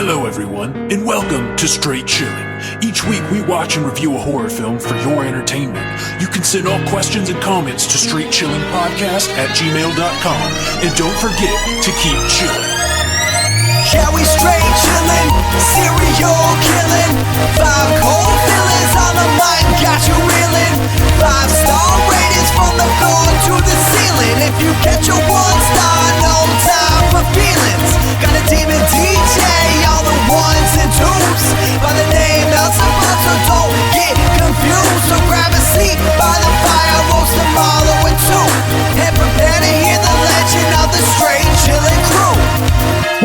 Hello everyone, and welcome to Straight Chilling. Each week we watch and review a horror film for your entertainment. You can send all questions and comments to straightchillingpodcast@gmail.com, and don't forget to keep chilling. Yeah, we straight chillin', serial killing. 5 cold feelings on the mind, got you reeling. 5-star ratings from the floor to the ceiling. If you get your 1 star, no time for feelings. Got a demon DJ, all the 1s and 2s. By the name Elzebub, so don't get confused. So grab a seat by the fire, roast them all in 2. And prepare to hear the legend of the Straight Chillin' crew.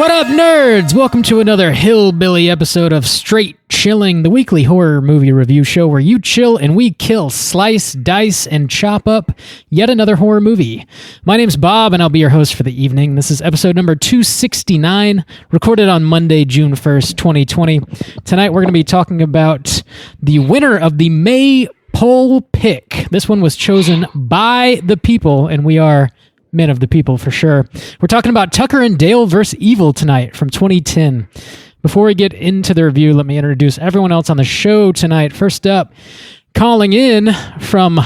What up, nerds? Welcome to another hillbilly episode of Straight Chilling, the weekly horror movie review show where you chill and we kill, slice, dice, and chop up yet another horror movie. My name's Bob, and I'll be your host for the evening. This is episode number 269, recorded on Monday, June 1st, 2020. Tonight, we're going to be talking about the winner of the May poll pick. This one was chosen by the people, and we are men of the people for sure. We're talking about Tucker and Dale vs. Evil tonight from 2010. Before we get into the review, let me introduce everyone else on the show tonight. First up, calling in from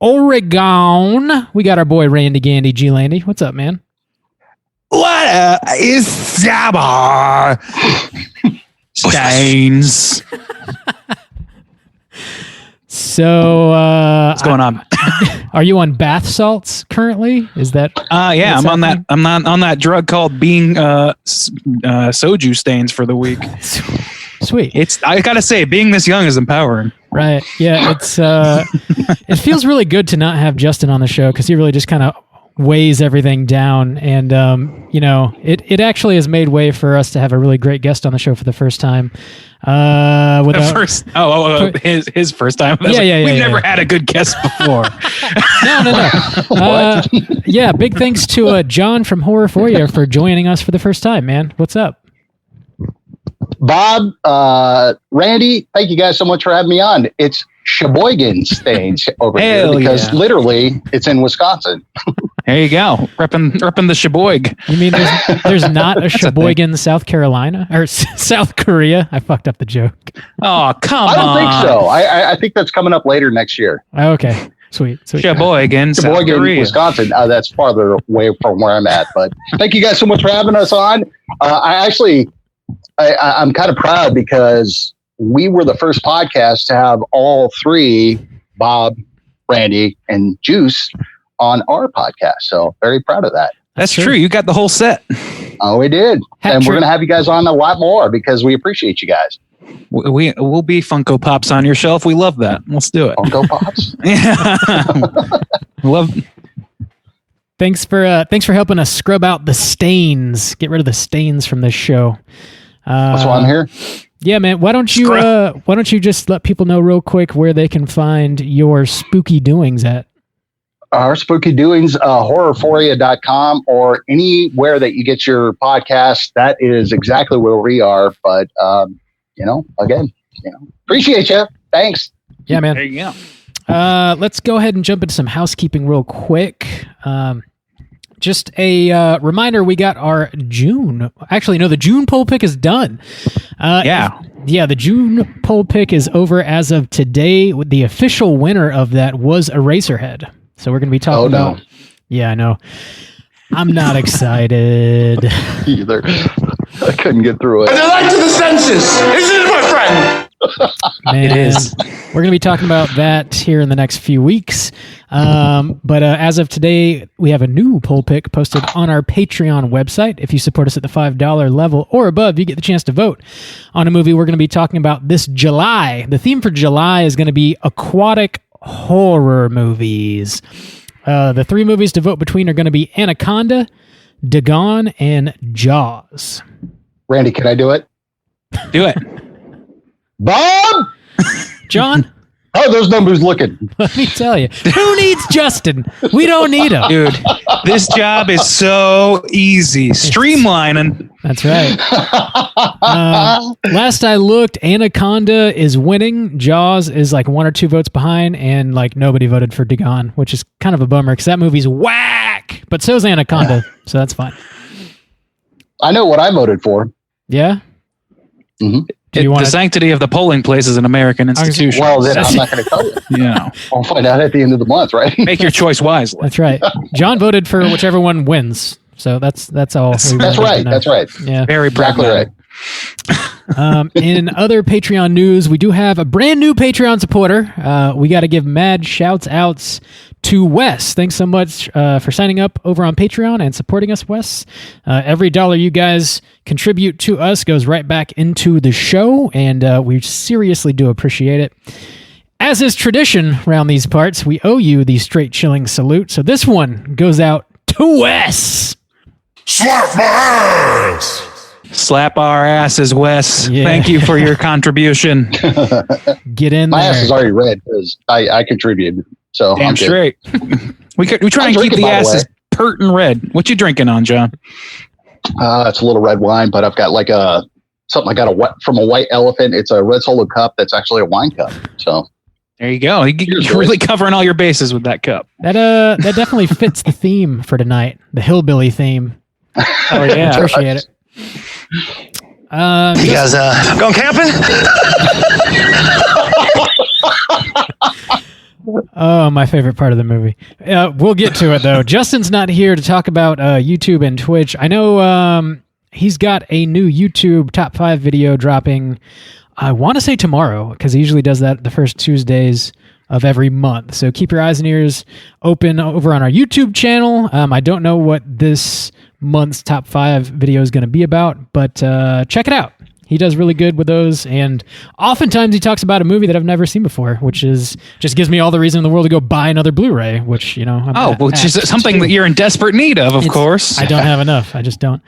Oregon, we got our boy Randy Gandy G. Landy. What's up, man? What is Sabah? Stains. So, what's going on? Are you on bath salts currently? Is that? Yeah, I'm on that. I'm not on that drug called being soju stains for the week. Sweet. I gotta say, being this young is empowering. Right. Yeah. It's it feels really good to not have Justin on the show because he really just kind of weighs everything down, and it actually has made way for us to have a really great guest on the show for the first time. His first time. We've never had a good guest before. No. Yeah, big thanks to John from Horrorphoria for joining us for the first time, man. What's up? Bob, Randy, thank you guys so much for having me on. It's Sheboygan stains over here because literally it's in Wisconsin. There you go, repping the Sheboygan. You mean there's not a Sheboygan, South Carolina or South Korea? I fucked up the joke. Oh, come on! I don't think so. I think that's coming up later next year. Okay, sweet. Sheboygan, South Korea. Wisconsin. That's farther away from where I'm at. But thank you guys so much for having us on. I'm kind of proud because we were the first podcast to have all three, Bob, Randy, and Juice, on our podcast. So very proud of that. That's true. You got the whole set. Oh, we did. And we're going to have you guys on a lot more because we appreciate you guys. We'll be Funko Pops on your shelf. We love that. Let's do it. Funko Pops? Yeah. Thanks for helping us scrub out the stains. Get rid of the stains from this show. That's why I'm here. Yeah, man. Why don't you just let people know real quick where they can find your spooky doings at? Our spooky doings, horrorphoria.com, or anywhere that you get your podcast. That is exactly where we are. But, appreciate you. Thanks. Yeah, man. There you go. Let's go ahead and jump into some housekeeping real quick. Just a reminder, we got our June. Actually, no, the June poll pick is done. The June poll pick is over as of today. The official winner of that was Eraserhead. So we're going to be talking about... Yeah, I know. I'm not excited. Either. I couldn't get through it. And the light to the senses, isn't it, my friend? Man, it is. We're going to be talking about that here in the next few weeks. But as of today, we have a new poll pick posted on our Patreon website. If you support us at the $5 level or above, you get the chance to vote on a movie we're going to be talking about this July. The theme for July is going to be aquatic horror movies. The 3 movies to vote between are going to be Anaconda, Dagon, and Jaws. Randy, can I do it? Do it. Bob! John? How are those numbers looking? Let me tell you. Who needs Justin? We don't need him. Dude, this job is so easy. Streamlining. That's right. Last I looked, Anaconda is winning. Jaws is like 1 or 2 votes behind, and like nobody voted for Dagon, which is kind of a bummer because that movie's whack. But so's Anaconda, so that's fine. I know what I voted for. Yeah? The sanctity of the polling place is an American institution. Well, then I'm not going to tell you. Yeah. I'll find out at the end of the month, right? Make your choice wisely. That's right. John voted for whichever one wins. So that's all. That's right. That's right. Yeah. Very Exactly right. In other Patreon news, we do have a brand new Patreon supporter. We got to give mad shouts outs to Wes. Thanks so much for signing up over on Patreon and supporting us, Wes. Every dollar you guys contribute to us goes right back into the show, and we seriously do appreciate it. As is tradition around these parts, we owe you the straight chilling salute. So this one goes out to Wes. Slap my ass! Slap our asses, Wes. Yeah. Thank you for your contribution. Get in My there. ass is already red because I contributed. So Damn I'm good. straight. We try and keep drinking, the by the asses way. pert and red. What you drinking on, John? It's a little red wine, but I've got like something I got from a white elephant. It's a red solo cup that's actually a wine cup. So There you go. You're Cheers, really boys. covering all your bases with that cup. That definitely fits the theme for tonight, the hillbilly theme. Oh yeah. Appreciate it. You guys going camping? Oh, my favorite part of the movie. We'll get to it, though. Justin's not here to talk about YouTube and Twitch. I know he's got a new YouTube top 5 video dropping, I want to say tomorrow, because he usually does that the first Tuesdays of every month. So keep your eyes and ears open over on our YouTube channel. I don't know what this month's top 5 video is going to be about, but check it out. He does really good with those, and oftentimes he talks about a movie that I've never seen before, which is just gives me all the reason in the world to go buy another Blu-ray, which, you know, Which is something that you're in desperate need of course. I don't have enough. I just don't.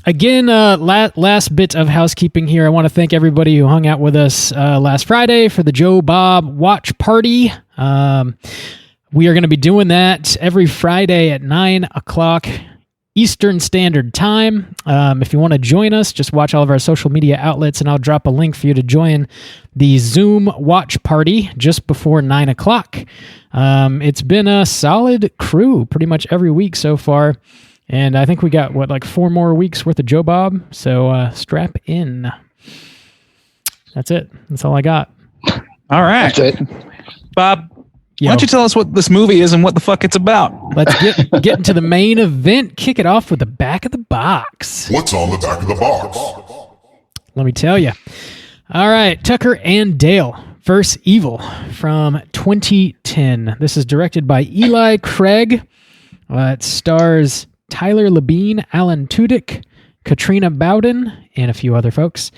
Again, last bit of housekeeping here. I want to thank everybody who hung out with us last Friday for the Joe Bob watch party. We are going to be doing that every Friday at 9 o'clock Eastern Standard Time. If you want to join us, just watch all of our social media outlets, and I'll drop a link for you to join the Zoom watch party just before 9 o'clock. It's been a solid crew pretty much every week so far, and I think we got, 4 more weeks worth of Joe Bob, so strap in. That's it. That's all I got. All right. that's it. Bob, Yo. why don't you tell us what this movie is and what the fuck it's about? Let's get into the main event. Kick it off with the back of the box. What's on the back of the box? Let me tell you. All right, Tucker and Dale vs. Evil from 2010. This is directed by Eli Craig. It stars Tyler Labine, Alan Tudyk, Katrina Bowden, and a few other folks.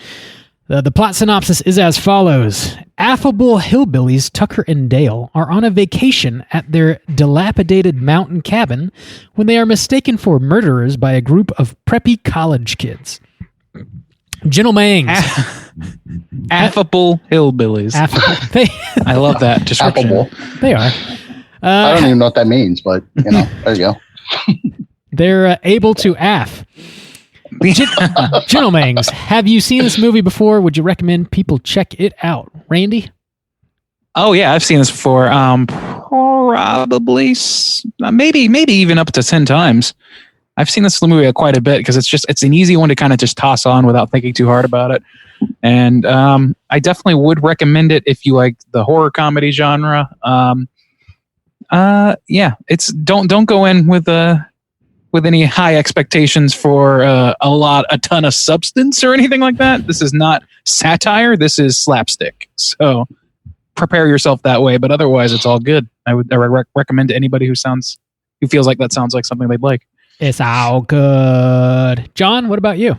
The plot synopsis is as follows. Affable hillbillies Tucker and Dale are on a vacation at their dilapidated mountain cabin when they are mistaken for murderers by a group of preppy college kids. Gentlemen. Affable hillbillies. Affable. I love that description. Affable. They are. I don't even know what that means, but there you go. They're able to aff. Gentlemen, have you seen this movie before? Would you recommend people check it out? Randy? Oh yeah, I've seen this before. Probably, maybe even up to 10 times. I've seen this movie quite a bit because it's an easy one to kind of just toss on without thinking too hard about it. And I definitely would recommend it if you like the horror comedy genre. It's don't go in with any high expectations for a ton of substance or anything like that. This is not satire. This is slapstick. So prepare yourself that way. But otherwise, it's all good. I would recommend to anybody who feels like that sounds like something they'd like. It's all good. John, what about you?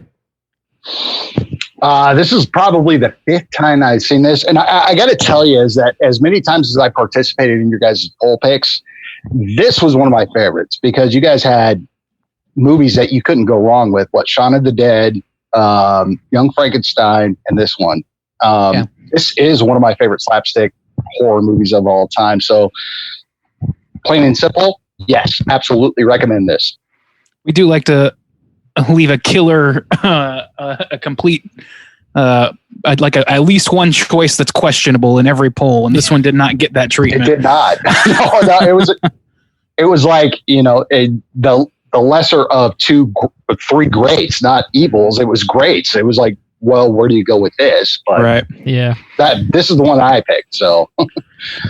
This is probably the 5th time I've seen this. And I got to tell you is that as many times as I participated in your guys' poll picks, this was one of my favorites because you guys had movies that you couldn't go wrong with. Shaun of the Dead, Young Frankenstein, and this one. This is one of my favorite slapstick horror movies of all time. So plain and simple, yes, absolutely recommend this. We do like to leave a killer, a complete, at least one choice that's questionable in every poll, and this one did not get that treatment. It did not. No, it was like the the lesser of three greats, not evils. It was greats. It was like, well, where do you go with this? But right. Yeah. This is the one I picked. So,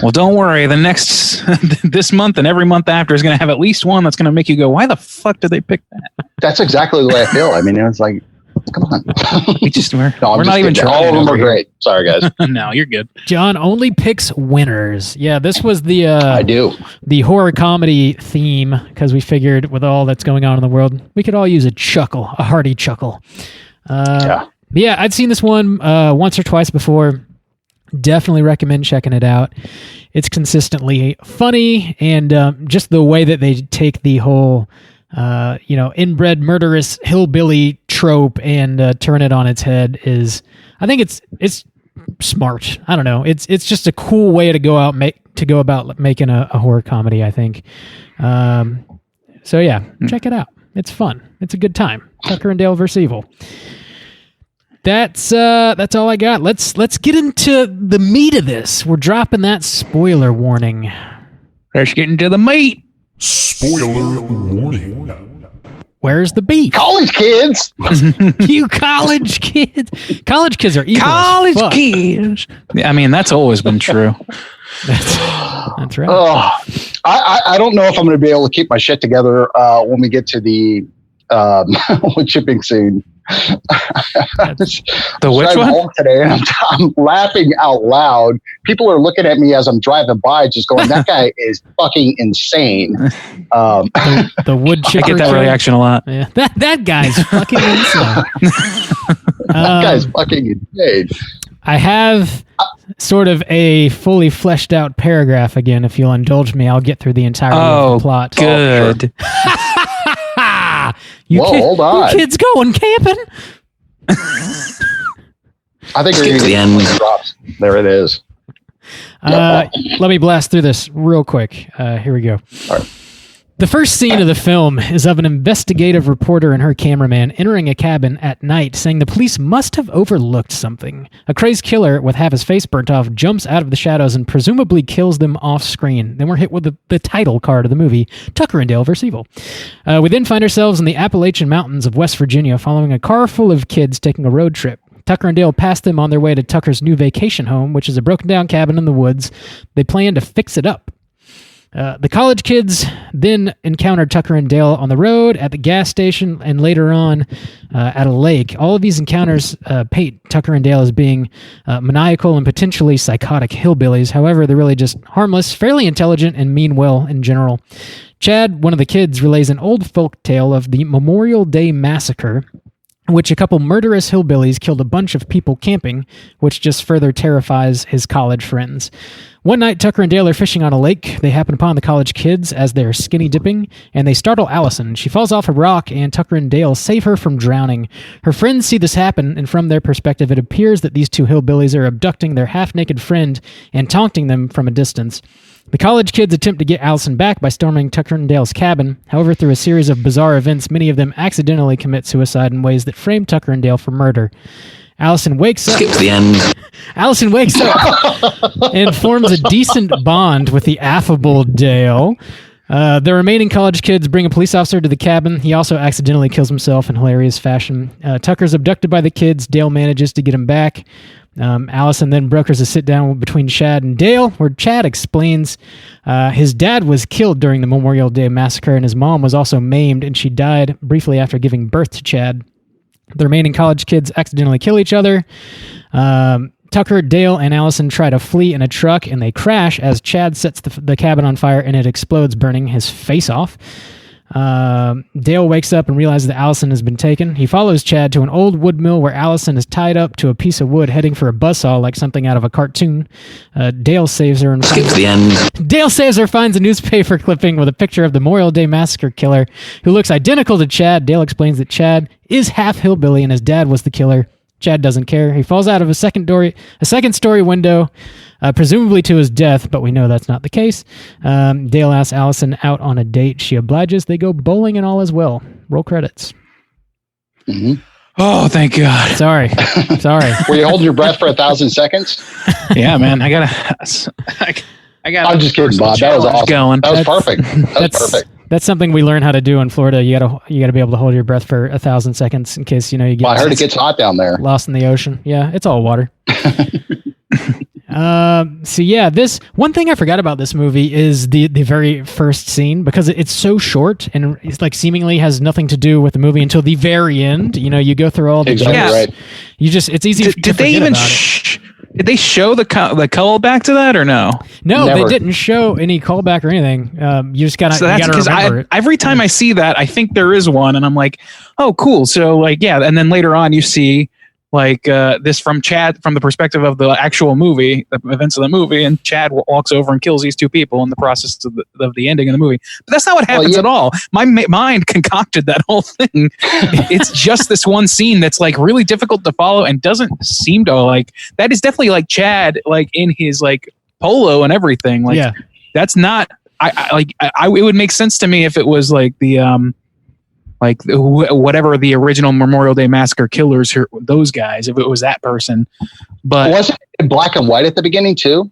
well, don't worry. The next this month and every month after is going to have at least one that's going to make you go, why the fuck did they pick that? that's exactly the way I feel. I mean, it's like, come on. We're not even trying. All of them are great. Sorry, guys. No, you're good. John only picks winners. Yeah, this was the I do. the horror comedy theme, because we figured with all that's going on in the world, we could all use a chuckle, a hearty chuckle. Yeah, I'd seen this one once or twice before. Definitely recommend checking it out. It's consistently funny, and just the way that they take the whole, inbred murderous hillbilly trope and turn it on its head is, I think it's smart. I don't know. It's just a cool way to go about making a horror comedy, I think. So yeah, check it out. It's fun. It's a good time. Tucker and Dale vs. Evil. That's all I got. Let's get into the meat of this. We're dropping that spoiler warning. Let's get into the meat. Spoiler warning. Where's the beef? College kids. You college kids. College kids are evil. College as fuck. kids. Yeah, I mean, that's always been true. That's right. Oh, I don't know if I'm going to be able to keep my shit together when we get to the chipping scene. The which one? Home today, and I'm laughing out loud. People are looking at me as I'm driving by, just going, "That guy is fucking insane." The wood chipper. I get that reaction a lot. Yeah, that guy's fucking insane. That guy's fucking insane. I have sort of a fully fleshed out paragraph again. If you'll indulge me, I'll get through the entirety of the plot. Good. Hold on. You kids going camping? I think Skip to the end. Drops. There it is. Let me blast through this real quick. Here we go. All right. The first scene of the film is of an investigative reporter and her cameraman entering a cabin at night, saying the police must have overlooked something. A crazed killer with half his face burnt off jumps out of the shadows and presumably kills them off screen. Then we're hit with the title card of the movie, Tucker and Dale vs. Evil. We then find ourselves in the Appalachian Mountains of West Virginia following a car full of kids taking a road trip. Tucker and Dale pass them on their way to Tucker's new vacation home, which is a broken down cabin in the woods. They plan to fix it up. The college kids then encounter Tucker and Dale on the road, at the gas station, and later on at a lake. All of these encounters paint Tucker and Dale as being maniacal and potentially psychotic hillbillies. However, they're really just harmless, fairly intelligent, and mean well in general. Chad, one of the kids, relays an old folk tale of the Memorial Day Massacre, in which a couple murderous hillbillies killed a bunch of people camping, which just further terrifies his college friends. One night, Tucker and Dale are fishing on a lake. They happen upon the college kids as they're skinny dipping, and they startle Allison. She falls off a rock, and Tucker and Dale save her from drowning. Her friends see this happen, and from their perspective, it appears that these two hillbillies are abducting their half-naked friend and taunting them from a distance. The college kids attempt to get Allison back by storming Tucker and Dale's cabin. However, through a series of bizarre events, many of them accidentally commit suicide in ways that frame Tucker and Dale for murder. Allison wakes up. Skip to the end. Allison wakes up and forms a decent bond with the affable Dale. The remaining college kids bring a police officer to the cabin. He also accidentally kills himself in hilarious fashion. Tucker's abducted by the kids. Dale manages to get him back. Allison then brokers a sit-down between Chad and Dale, where Chad explains his dad was killed during the Memorial Day Massacre, and his mom was also maimed, and she died briefly after giving birth to Chad. The remaining college kids accidentally kill each other. Tucker, Dale, and Allison try to flee in a truck, and they crash as Chad sets the cabin on fire, and it explodes, burning his face off. Dale wakes up and realizes that Allison has been taken. He follows Chad to an old wood mill where Allison is tied up to a piece of wood, heading for a buzzsaw like something out of a cartoon. Dale saves her and Skip to the end. Dale saves her, finds a newspaper clipping with a picture of the Memorial Day Massacre killer, who looks identical to Chad. Dale explains that Chad is half hillbilly and his dad was the killer. Chad doesn't care. He falls out of a second-story window, presumably to his death, but we know that's not the case. Dale asks Allison out on a date. She obliges. They go bowling and all is well. Roll credits. Mm-hmm. Oh, thank God. Sorry. Were you holding your breath for 1,000 seconds? Yeah, man. I got. I'm just kidding, Bob. That was awesome. Going. That was perfect. That was perfect. That's something we learn how to do in Florida. You gotta be able to hold your breath for 1,000 seconds in case you get. Well, I heard it gets hot down there. Lost in the ocean. Yeah, it's all water. So yeah, this one thing I forgot about this movie is the very first scene, because it's so short and it's like seemingly has nothing to do with the movie until the very end. You go through all the Exactly right. It's easy. Did they even? Did they show the callback to that or no? No, Never. they didn't show any callback or anything. You just gotta. So that's because every time I see that, I think there is one, and I'm like, oh, cool. So like, yeah, and then later on, you see like this from Chad, from the perspective of the actual movie, the events of the movie, and Chad walks over and kills these two people in the process of the ending of the movie. But that's not what happens at all. My mind concocted that whole thing. It's just this one scene that's like really difficult to follow and doesn't seem to like. That is definitely like Chad, like in his like polo and everything. Like that's not. It would make sense to me if it was like the whatever the original Memorial Day Massacre killers, those guys, if it was that person. But was it in black and white at the beginning too?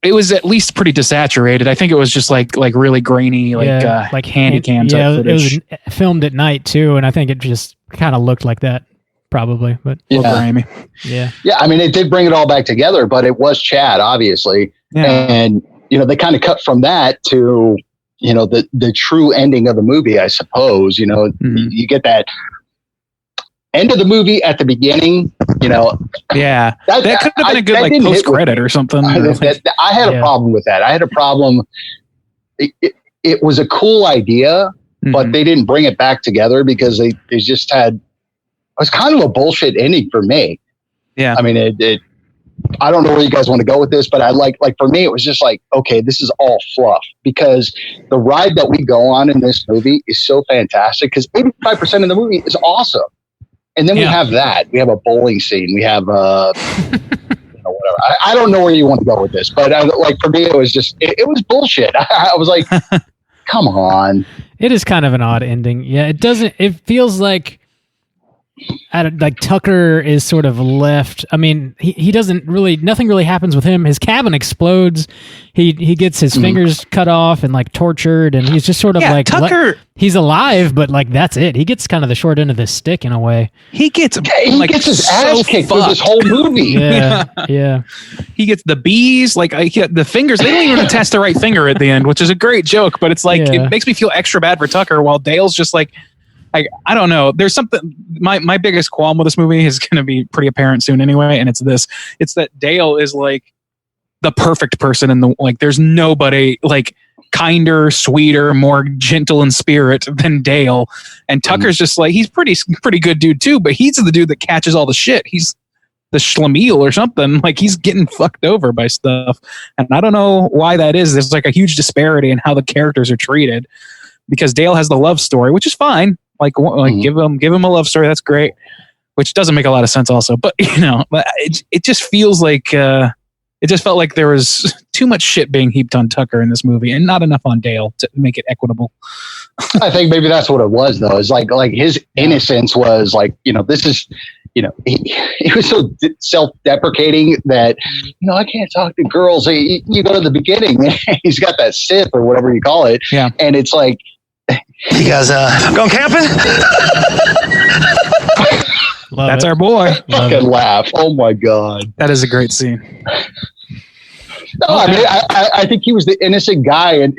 It was at least pretty desaturated. I think it was just like really grainy, like handy cam type footage. It was filmed at night too, and I think it just kind of looked like that, probably. But grimy. Yeah. I mean, it did bring it all back together, but it was Chad, obviously, and they kind of cut from that to the true ending of the movie, I suppose. You get that end of the movie at the beginning. That could have been a good post credit or something. I had a problem with that. I had a problem. It was a cool idea, but they didn't bring it back together because they just had. It was kind of a bullshit ending for me. Yeah, I mean it I don't know where you guys want to go with this, but I like for me, it was just like, okay, this is all fluff, because the ride that we go on in this movie is so fantastic, because 85% of the movie is awesome. And then we have we have a bowling scene. We have, whatever. I don't know where you want to go with this, but for me, it was just, it was bullshit. I was like, come on. It is kind of an odd ending. Yeah. It feels like, Tucker is sort of left. I mean, he doesn't really, nothing really happens with him. His cabin explodes. He gets his fingers cut off and tortured, and he's just sort of Tucker. He's alive, but that's it. He gets kind of the short end of the stick in a way. He gets his ass kicked through this whole movie. Yeah. He gets the bees, the fingers. They don't even test the right finger at the end, which is a great joke, but it's it makes me feel extra bad for Tucker, while Dale's just I don't know. There's something. My biggest qualm with this movie is going to be pretty apparent soon anyway, and it's this. It's that Dale is the perfect person in the There's nobody kinder, sweeter, more gentle in spirit than Dale, and Tucker's just he's pretty good dude too, but he's the dude that catches all the shit. He's the schlemiel or something. He's getting fucked over by stuff, and I don't know why that is. There's a huge disparity in how the characters are treated, because Dale has the love story, which is fine. Give him a love story. That's great. Which doesn't make a lot of sense also, but it just feels it just felt like there was too much shit being heaped on Tucker in this movie and not enough on Dale to make it equitable. I think maybe that's what it was though. It's his innocence was this is, he was so self-deprecating that, I can't talk to girls. You go to the beginning, he's got that sip or whatever you call it. Yeah. And it's you guys going camping? That's our boy. Fucking laugh. Oh my God. That is a great scene. No, I mean, I think he was the innocent guy, and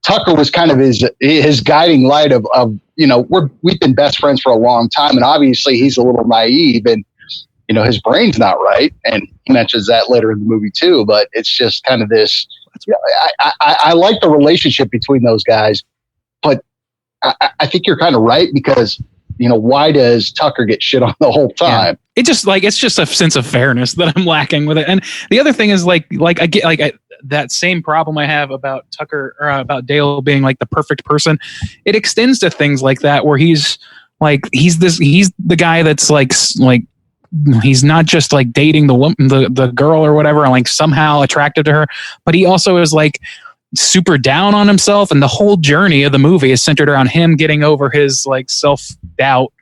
Tucker was kind of his guiding light of we've been best friends for a long time, and obviously he's a little naive, and his brain's not right, and he mentions that later in the movie too. But it's just kind of this. I like the relationship between those guys. But I think you're kind of right, because, why does Tucker get shit on the whole time? Yeah. It just it's just a sense of fairness that I'm lacking with it. And the other thing is I get that same problem I have about Tucker, or about Dale being the perfect person. It extends to things like that, where he's the guy that's he's not just dating the woman, the girl or whatever, and somehow attracted to her, but he also is super down on himself, and the whole journey of the movie is centered around him getting over his self-doubt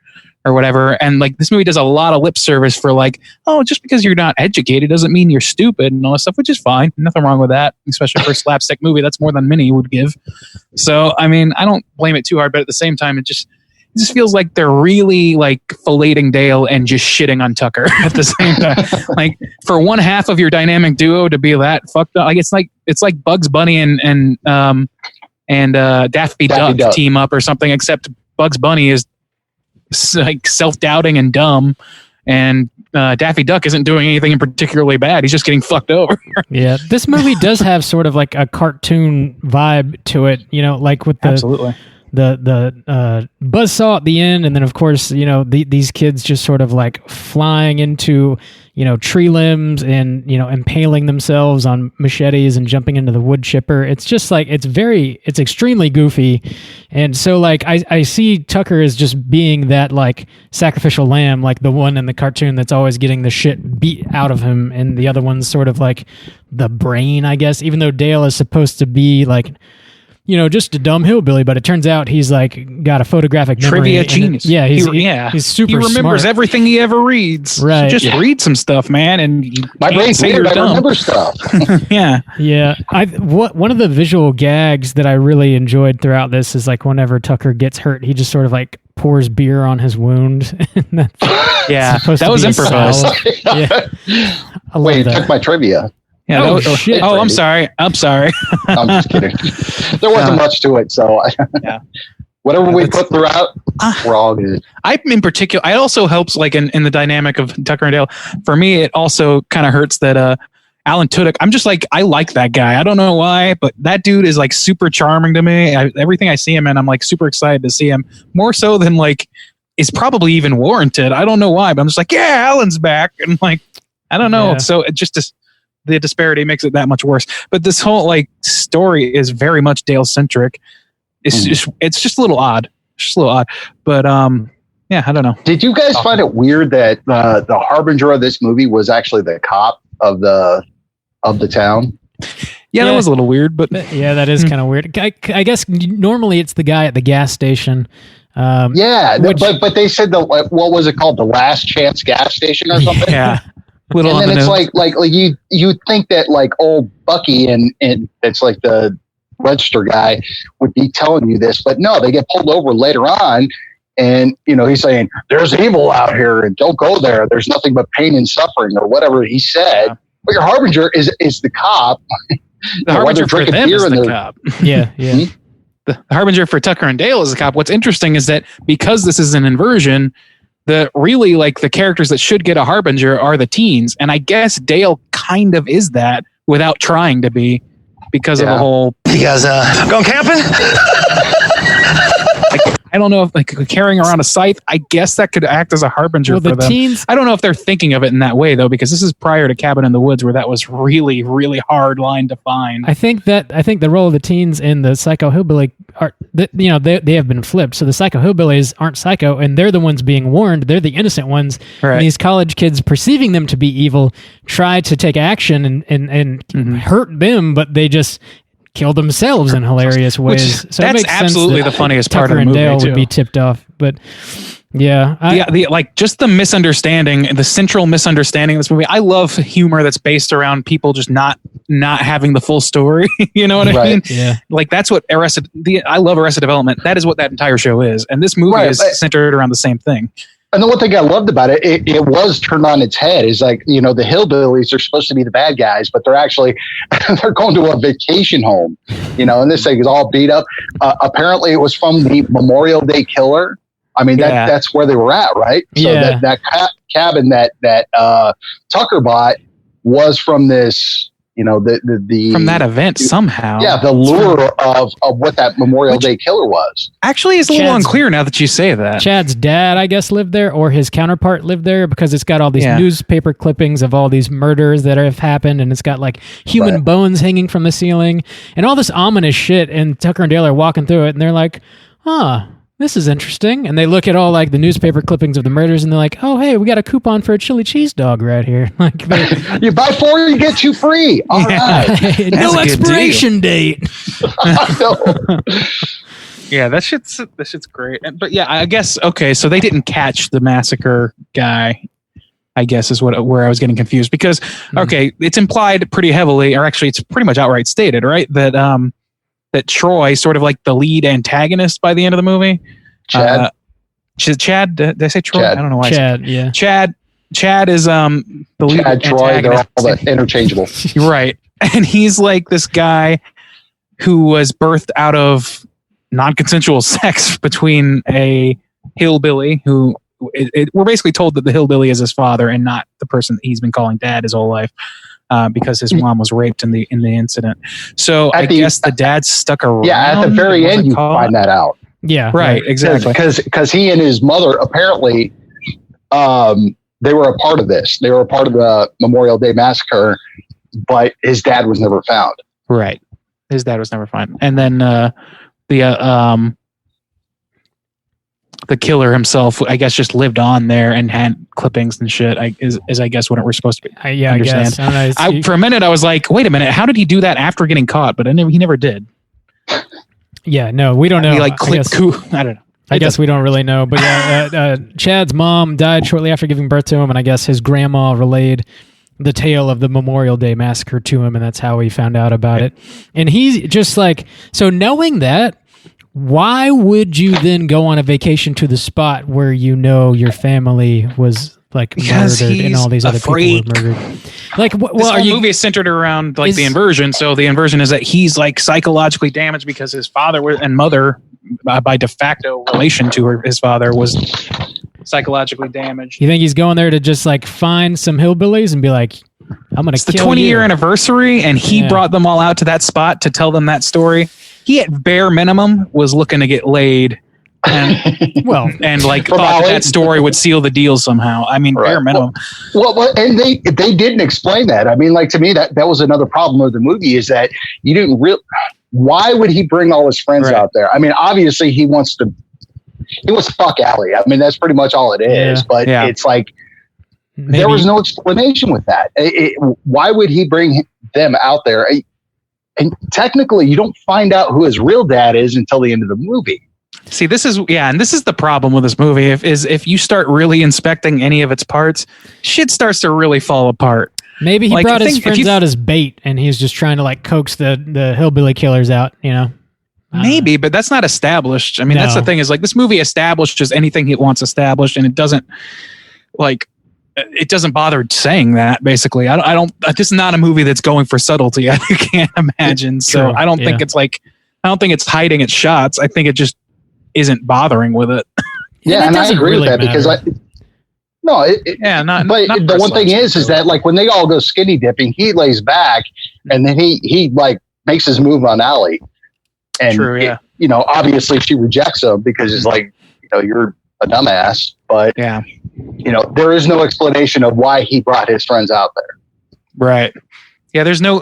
or whatever. And like this movie does a lot of lip service for like, oh, just because you're not educated doesn't mean you're stupid and all that stuff, which is fine. Nothing wrong with that, especially for a slapstick movie. That's more than Minnie would give. So, I mean, I don't blame it too hard, but at the same time, it just feels like they're really like filleting Dale and just shitting on Tucker at the same time. Like for one half of your dynamic duo to be that fucked up, like it's like Bugs Bunny and Daffy Duck team up or something, except Bugs Bunny is like self-doubting and dumb, and Daffy Duck isn't doing anything particularly bad. He's just getting fucked over. Yeah, this movie does have sort of like a cartoon vibe to it, you know, like with the absolutely the buzzsaw at the end, and then of course, you know, these kids just sort of like flying into, you know, tree limbs and, you know, impaling themselves on machetes and jumping into the wood chipper. It's just like it's extremely goofy. And so like I see Tucker as just being that like sacrificial lamb, like the one in the cartoon that's always getting the shit beat out of him, and the other one's sort of like the brain, I guess, even though Dale is supposed to be like, you know, just a dumb hillbilly, but it turns out he's like got a photographic memory. Trivia genius. Yeah, he's super He remembers smart. Everything he ever reads. Right. So just read some stuff, man, and you My can't brain's say weird. you're I dumb. remember stuff. Yeah. Yeah, one of the visual gags that I really enjoyed throughout this is like whenever Tucker gets hurt, he just sort of like pours beer on his wound. Yeah, supposed that to was be a improvised. salve. Yeah, I love Wait, you that. took my trivia. Yeah, Oh, that was, shit. I'm sorry. I'm sorry. I'm just kidding. There wasn't much to it, so Yeah. whatever we put throughout, we're all good. I in particular, it also helps like in the dynamic of Tucker and Dale. For me, it also kind of hurts that Alan Tudyk. I'm just like, I like that guy. I don't know why, but that dude is like super charming to me. Everything I see him in, I'm like super excited to see him, more so than like is probably even warranted. I don't know why, but I'm just like, yeah, Alan's back, and like I don't know. Yeah. So it just the disparity makes it that much worse. But this whole like story is very much Dale centric. It's just a little odd. Just a little odd. But yeah, I don't know. Did you guys find it weird that the harbinger of this movie was actually the cop of the town? Yeah, that was a little weird, but Yeah, that is kind of weird. I guess normally it's the guy at the gas station. Yeah, Which- but they said what was it called? The Last Chance gas station or something? yeah. Little And on then the it's nose. like you think that like old Bucky and it's like the register guy would be telling you this, but no, they get pulled over later on, and you know he's saying there's evil out here and don't go there. There's nothing but pain and suffering or whatever he said. Yeah. But your harbinger is the cop. The harbinger for them is the cop. Yeah, yeah. The harbinger for Tucker and Dale is the cop. What's interesting is that because this is an inversion, the really like the characters that should get a harbinger are the teens, and I guess Dale kind of is that without trying to be, because of the whole. You guys going camping? I don't know if like carrying around a scythe. I guess that could act as a harbinger Well, for the them. teens. I don't know if they're thinking of it in that way though, because this is prior to Cabin in the Woods, where that was really, really hard line to find. I think the role of the teens in the Psycho Hillbilly are, they have been flipped. So the Psycho Hillbillies aren't psycho, and they're the ones being warned. They're the innocent ones. Right. And these college kids, perceiving them to be evil, try to take action and hurt them, but they just kill themselves in hilarious ways. So it That's makes sense absolutely that the funniest part Tucker of the and movie Dale too. would be tipped off, but yeah, Like just the misunderstanding, the central misunderstanding of this movie. I love humor that's based around people just not having the full story. You know what I Right. mean? Yeah. Like that's what I love Arrested Development. That is what that entire show is, and this movie Right, is but- centered around the same thing. And the one thing I loved about it, it was turned on its head. Is like, you know, the hillbillies are supposed to be the bad guys, but they're actually they're going to a vacation home, you know, and this thing is all beat up. Apparently, it was from the Memorial Day Killer. I mean, Yeah. that's where they were at, right? So Yeah. that cabin that Tucker bought was from this, you know, the From that event somehow. Yeah, the lure of what that Memorial Day Killer was. Actually, it's a little Chad's- unclear now that you say that. Chad's dad, I guess, lived there, or his counterpart lived there, because it's got all these Yeah. newspaper clippings of all these murders that have happened, and it's got like human Right. bones hanging from the ceiling and all this ominous shit. And Tucker and Dale are walking through it, and they're like, "Huh, this is interesting." And they look at all like the newspaper clippings of the murders, and they're like, "Oh, hey, we got a coupon for a chili cheese dog right here." Like, You buy 4, you get 2 free. All right. no That's a good expiration date. I know. Yeah, that shit's great. But yeah, I guess okay. So they didn't catch the massacre guy. I guess is where I was getting confused because okay, it's implied pretty heavily, or actually, it's pretty much outright stated, right? That Troy, sort of like the lead antagonist by the end of the movie. Chad. Chad. Did I say Troy? Chad. I don't know why. Chad. Yeah. Chad is the lead Chad, Troy, they're all interchangeable. Right, and he's like this guy who was birthed out of non-consensual sex between a hillbilly who. We're basically told that the hillbilly is his father and not the person that he's been calling dad his whole life because his mom was raped in the incident. So I guess the dad stuck around. Yeah, at the very end you find that out. Yeah, right, exactly. Because he and his mother apparently they were a part of this. They were a part of the Memorial Day massacre, but his dad was never found. Right, his dad was never found, and then the killer himself, I guess, just lived on there and had clippings and shit. Is I guess what we're supposed to be. Yeah, understand. I guess. For a minute, I was like, "Wait a minute, how did he do that after getting caught?" But he never did. Yeah, no, we don't know. He like clicked. I don't know. I guess we don't really know. But yeah, Chad's mom died shortly after giving birth to him, and I guess his grandma relayed the tale of the Memorial Day massacre to him, and that's how he found out about it. And he's just like, so knowing that. Why would you then go on a vacation to the spot where you know your family was like murdered and all these other people were murdered? Like, well, this whole movie is centered around like the inversion. So the inversion is that he's like psychologically damaged because his father and mother, by de facto relation to his father, was psychologically damaged. You think he's going there to just like find some hillbillies and be like, I'm going to kill you? It's the 20-year anniversary, and he brought them all out to that spot to tell them that story. He at bare minimum was looking to get laid, and like thought that story would seal the deal somehow. I mean, bare minimum. Well, and they didn't explain that. I mean, like to me, that was another problem with the movie is that you didn't really. Why would he bring all his friends out there? I mean, obviously he wants to fuck Allie. I mean, that's pretty much all it is. But it's like there was no explanation with that. Why would he bring them out there? And technically, you don't find out who his real dad is until the end of the movie. See, this is the problem with this movie. If you start really inspecting any of its parts, shit starts to really fall apart. Maybe he brought his friends out as bait, and he's just trying to like coax the hillbilly killers out. You know, maybe, but that's not established. I mean, that's the thing is like this movie establishes anything it wants established, and it doesn't like. It doesn't bother saying that. Basically, I don't. This is not a movie that's going for subtlety. I can't imagine. So I don't think it's like. I don't think it's hiding its shots. I think it just isn't bothering with it. Yeah, and I agree really with that because But the one thing is that like when they all go skinny dipping, he lays back and then he like makes his move on Allie, and obviously she rejects him because it's like you're a dumbass, but there is no explanation of why he brought his friends out there. Right. Yeah. There's no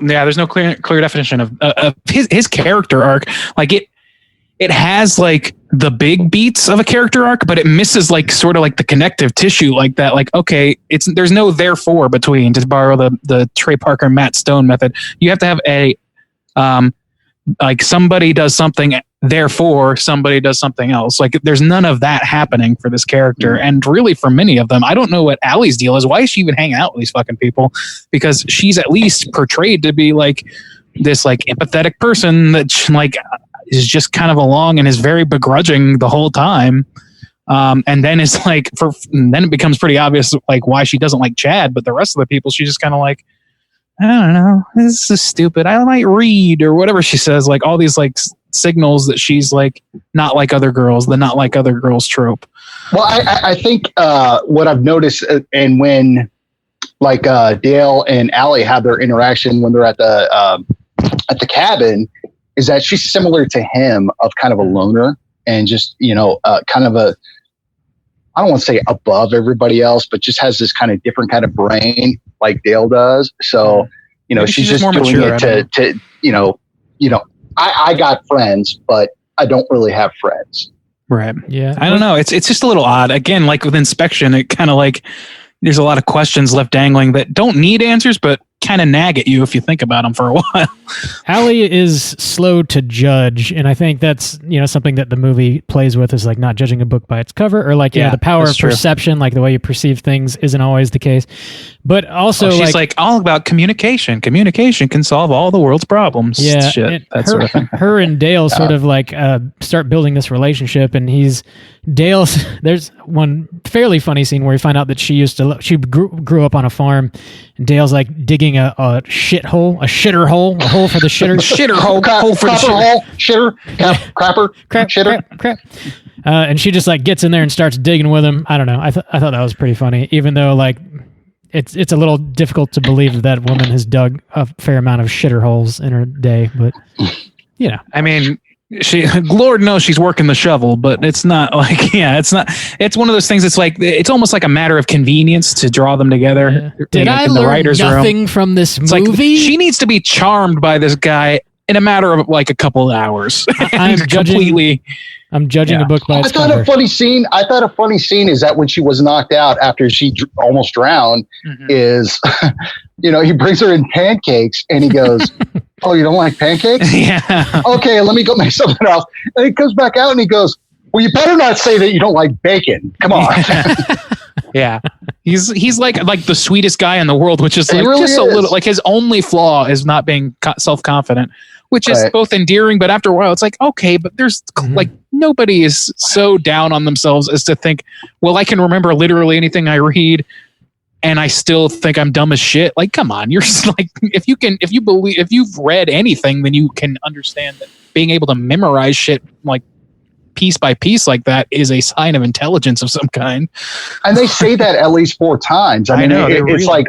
clear definition of his character arc. Like it has like the big beats of a character arc, but it misses like sort of like the connective tissue like that. Like, okay, there's no therefore between, to borrow the Trey Parker, Matt Stone method. You have to have a, like somebody does something, therefore somebody does something else. Like there's none of that happening for this character. And really for many of them, I don't know what Allie's deal is. Why is she even hanging out with these fucking people? Because she's at least portrayed to be like this like empathetic person that like is just kind of along and is very begrudging the whole time. And then it's like then it becomes pretty obvious like why she doesn't like Chad, but the rest of the people, she's just kind of like, I don't know, this is stupid. I might read or whatever she says, like all these like signals that she's like not like other girls, the not like other girls trope. Well, I think what I've noticed, and when like Dale and Allie have their interaction when they're at the cabin, is that she's similar to him of kind of a loner and just kind of a, I don't want to say above everybody else, but just has this kind of different kind of brain like Dale does. So, she's just doing mature, it to I got friends, but I don't really have friends. Right. Yeah. I don't know. It's just a little odd. Again, like with inspection, it kind of like there's a lot of questions left dangling that don't need answers, but kind of nag at you if you think about them for a while. Allie is slow to judge, and I think that's something that the movie plays with, is like not judging a book by its cover, or like the power of perception, like the way you perceive things isn't always the case. But also, she's like all about communication. Communication can solve all the world's problems. Yeah, shit, that sort of thing. Her and Dale sort of like start building this relationship, and Dale's. There's one fairly funny scene where we find out that she grew up on a farm, and Dale's like digging a shitter hole for the shitter. Shitter hole, hole for the shitter. Shitter, crap. And she just like gets in there and starts digging with him. I don't know. I thought that was pretty funny, even though like it's a little difficult to believe that woman has dug a fair amount of shitter holes in her day, but I mean, Lord knows she's working the shovel, but it's not like, it's one of those things. It's like, it's almost like a matter of convenience to draw them together. Yeah. Did I learn nothing from this movie? Like, she needs to be charmed by this guy in a matter of like a couple of hours. I'm judging a book by its cover. I thought a funny scene is that when she was knocked out after she almost drowned, is, he brings her in pancakes and he goes, "Oh, you don't like pancakes? Yeah. Okay, let me go make something else." And he comes back out and he goes, "Well, you better not say that you don't like bacon. Come on." Yeah. He's like the sweetest guy in the world, which is like really a little, like his only flaw is not being self-confident, which is both endearing, but after a while it's like, okay, but there's like, nobody is so down on themselves as to think, well, I can remember literally anything I read and I still think I'm dumb as shit. Like, come on, you're just like, if you've read anything, then you can understand that being able to memorize shit like piece by piece like that is a sign of intelligence of some kind. And they say that at least 4 times. I mean, know, it's really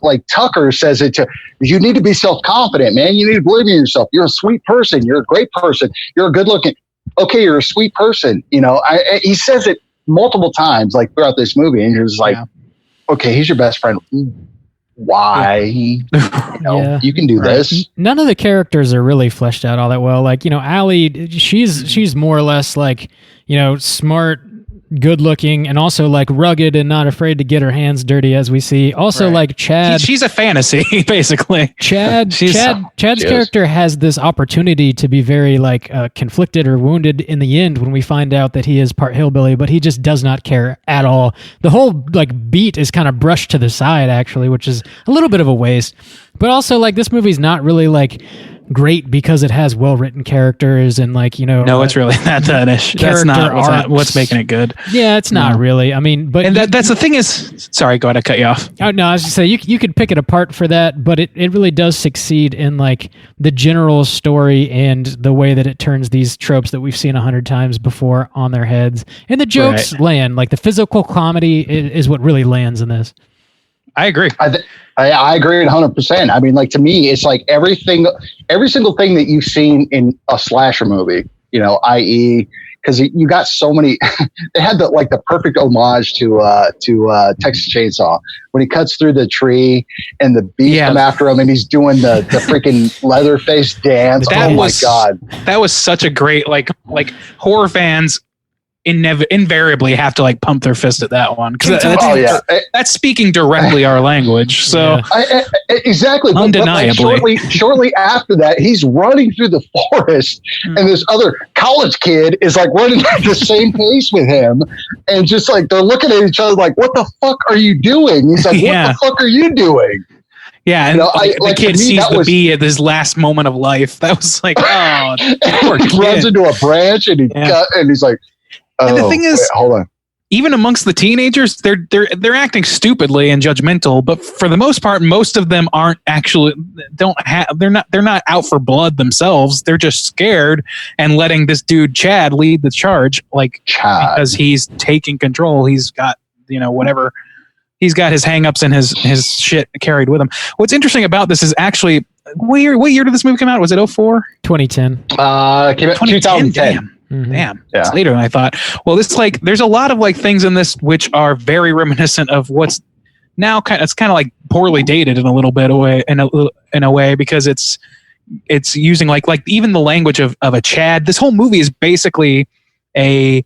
like Tucker says it to, you need to be self-confident, man. You need to believe in yourself. You're a sweet person. You're a great person. You're a good looking. Okay, you're a sweet person. He says it multiple times, like throughout this movie, and you're just like, okay, he's your best friend. Why? You can do this. None of the characters are really fleshed out all that well. Like, Allie, she's more or less like, smart, good looking, and also like rugged and not afraid to get her hands dirty, as we see. Also, like Chad, she's a fantasy basically. Chad's character has this opportunity to be very like conflicted or wounded in the end when we find out that he is part hillbilly, but he just does not care at all. The whole like beat is kind of brushed to the side, actually, which is a little bit of a waste. But also, like, this movie's not really like great because it has well-written characters and like, no, it's really not that issue. That's not what's making it good. Yeah, it's not really. I mean, but that's the thing is, sorry, go ahead, I cut you off. Oh no, I was just saying you could pick it apart for that, but it really does succeed in like the general story and the way that it turns these tropes that we've seen 100 times before on their heads, and the jokes land. Like the physical comedy is what really lands in this. I agree. I agree 100%. I mean, like, to me, it's like every single thing that you've seen in a slasher movie, i.e., because you got so many. They had the perfect homage to Texas Chainsaw when he cuts through the tree and the bees come after him and he's doing the freaking Leatherface dance. My god, that was such a great like horror fans invariably have to like pump their fist at that one because that's speaking directly our language. So exactly, undeniably. But shortly after that, he's running through the forest, and this other college kid is like running at the same pace with him, and just like they're looking at each other like, "What the fuck are you doing?" He's like, "What the fuck are you doing?" Yeah, and the kid sees the bee at his last moment of life. That was like, oh, poor kid. He runs into a branch and he's like. And the thing is, hold on. Even amongst the teenagers, they're acting stupidly and judgmental. But for the most part, most of them aren't actually they're not out for blood themselves. They're just scared and letting this dude Chad lead the charge, because he's taking control. He's got whatever. He's got his hangups and his shit carried with him. What's interesting about this is actually what year did this movie come out? Was it 2004? 2010. Came out 2010. Damn. Damn, it's later than I thought. Well, it's like there's a lot of like things in this which are very reminiscent of what's now it's kind of like poorly dated in a little bit in a way because it's using like even the language of a Chad. This whole movie is basically a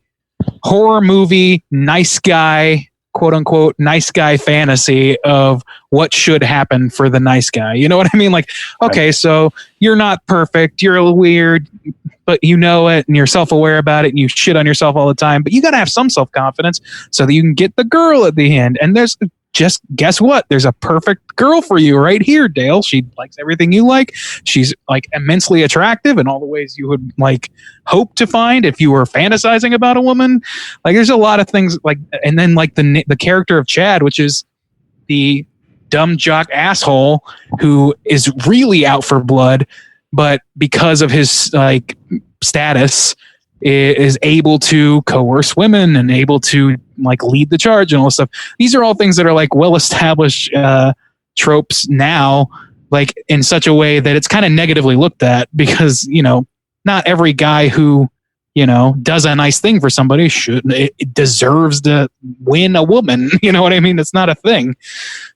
horror movie, nice guy quote unquote nice guy fantasy of what should happen for the nice guy. You know what I mean? Like, okay, so you're not perfect, you're a little weird, but you know it and you're self-aware about it and you shit on yourself all the time, but you got to have some self-confidence so that you can get the girl at the end. And there's just, guess what? There's a perfect girl for you right here, Dale. She likes everything you like. She's like immensely attractive in all the ways you would like hope to find if you were fantasizing about a woman. Like there's a lot of things like, and then like the character of Chad, which is the dumb jock asshole who is really out for blood, but because of his like status is able to coerce women and able to like lead the charge and all this stuff. These are all things that are like well-established tropes now, like in such a way that it's kind of negatively looked at because, you know, not every guy who, you know, does a nice thing for somebody it deserves to win a woman. You know what I mean? It's not a thing.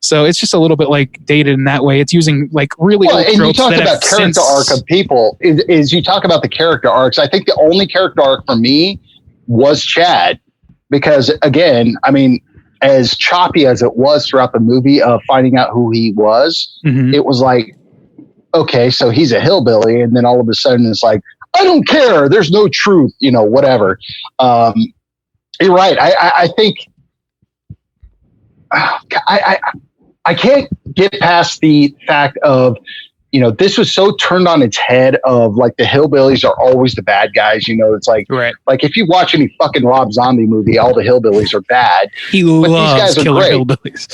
So it's just a little bit like dated in that way. It's using like really old and tropes you talk that about character arc of people is you talk about the character arcs. I think the only character arc for me was Chad because again, I mean, as choppy as it was throughout the movie of finding out who he was, it was like, okay, so he's a hillbilly. And then all of a sudden it's like, I don't care. There's no truth, you know, whatever. You're right. I think I can't get past the fact of, you know, this was so turned on its head of like the hillbillies are always the bad guys. You know, it's like, like if you watch any fucking Rob Zombie movie, all the hillbillies are bad. He loves killer hillbillies.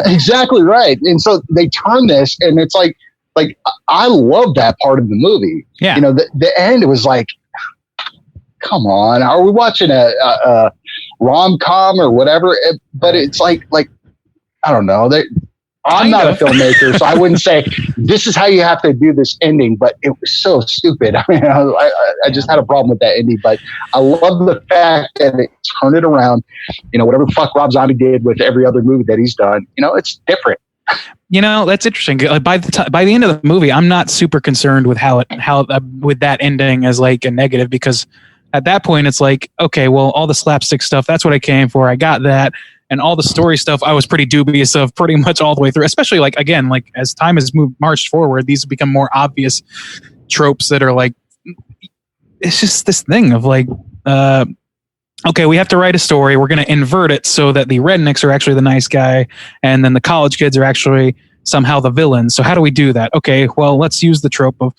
Exactly right. And so they turn this and it's like I love that part of the movie. Yeah. You know, the end, it was like, come on, are we watching a rom-com or whatever? But it's like, I don't know. I'm not a filmmaker, so I wouldn't say this is how you have to do this ending, but it was so stupid. I mean, I just had a problem with that ending, but I love the fact that it turned it around. You know, whatever the fuck Rob Zombie did with every other movie that he's done, you know, it's different. You know, that's interesting. By the end of the movie, I'm not super concerned with how with that ending as like a negative, because at that point it's like, okay, well, all the slapstick stuff, that's what I came for. I got that. And all the story stuff, I was pretty dubious of pretty much all the way through, especially like, again, like as time has marched forward, these have become more obvious tropes that are like, it's just this thing of like, okay, we have to write a story. We're going to invert it so that the rednecks are actually the nice guy. And then the college kids are actually somehow the villains. So how do we do that? Okay, well, let's use the trope of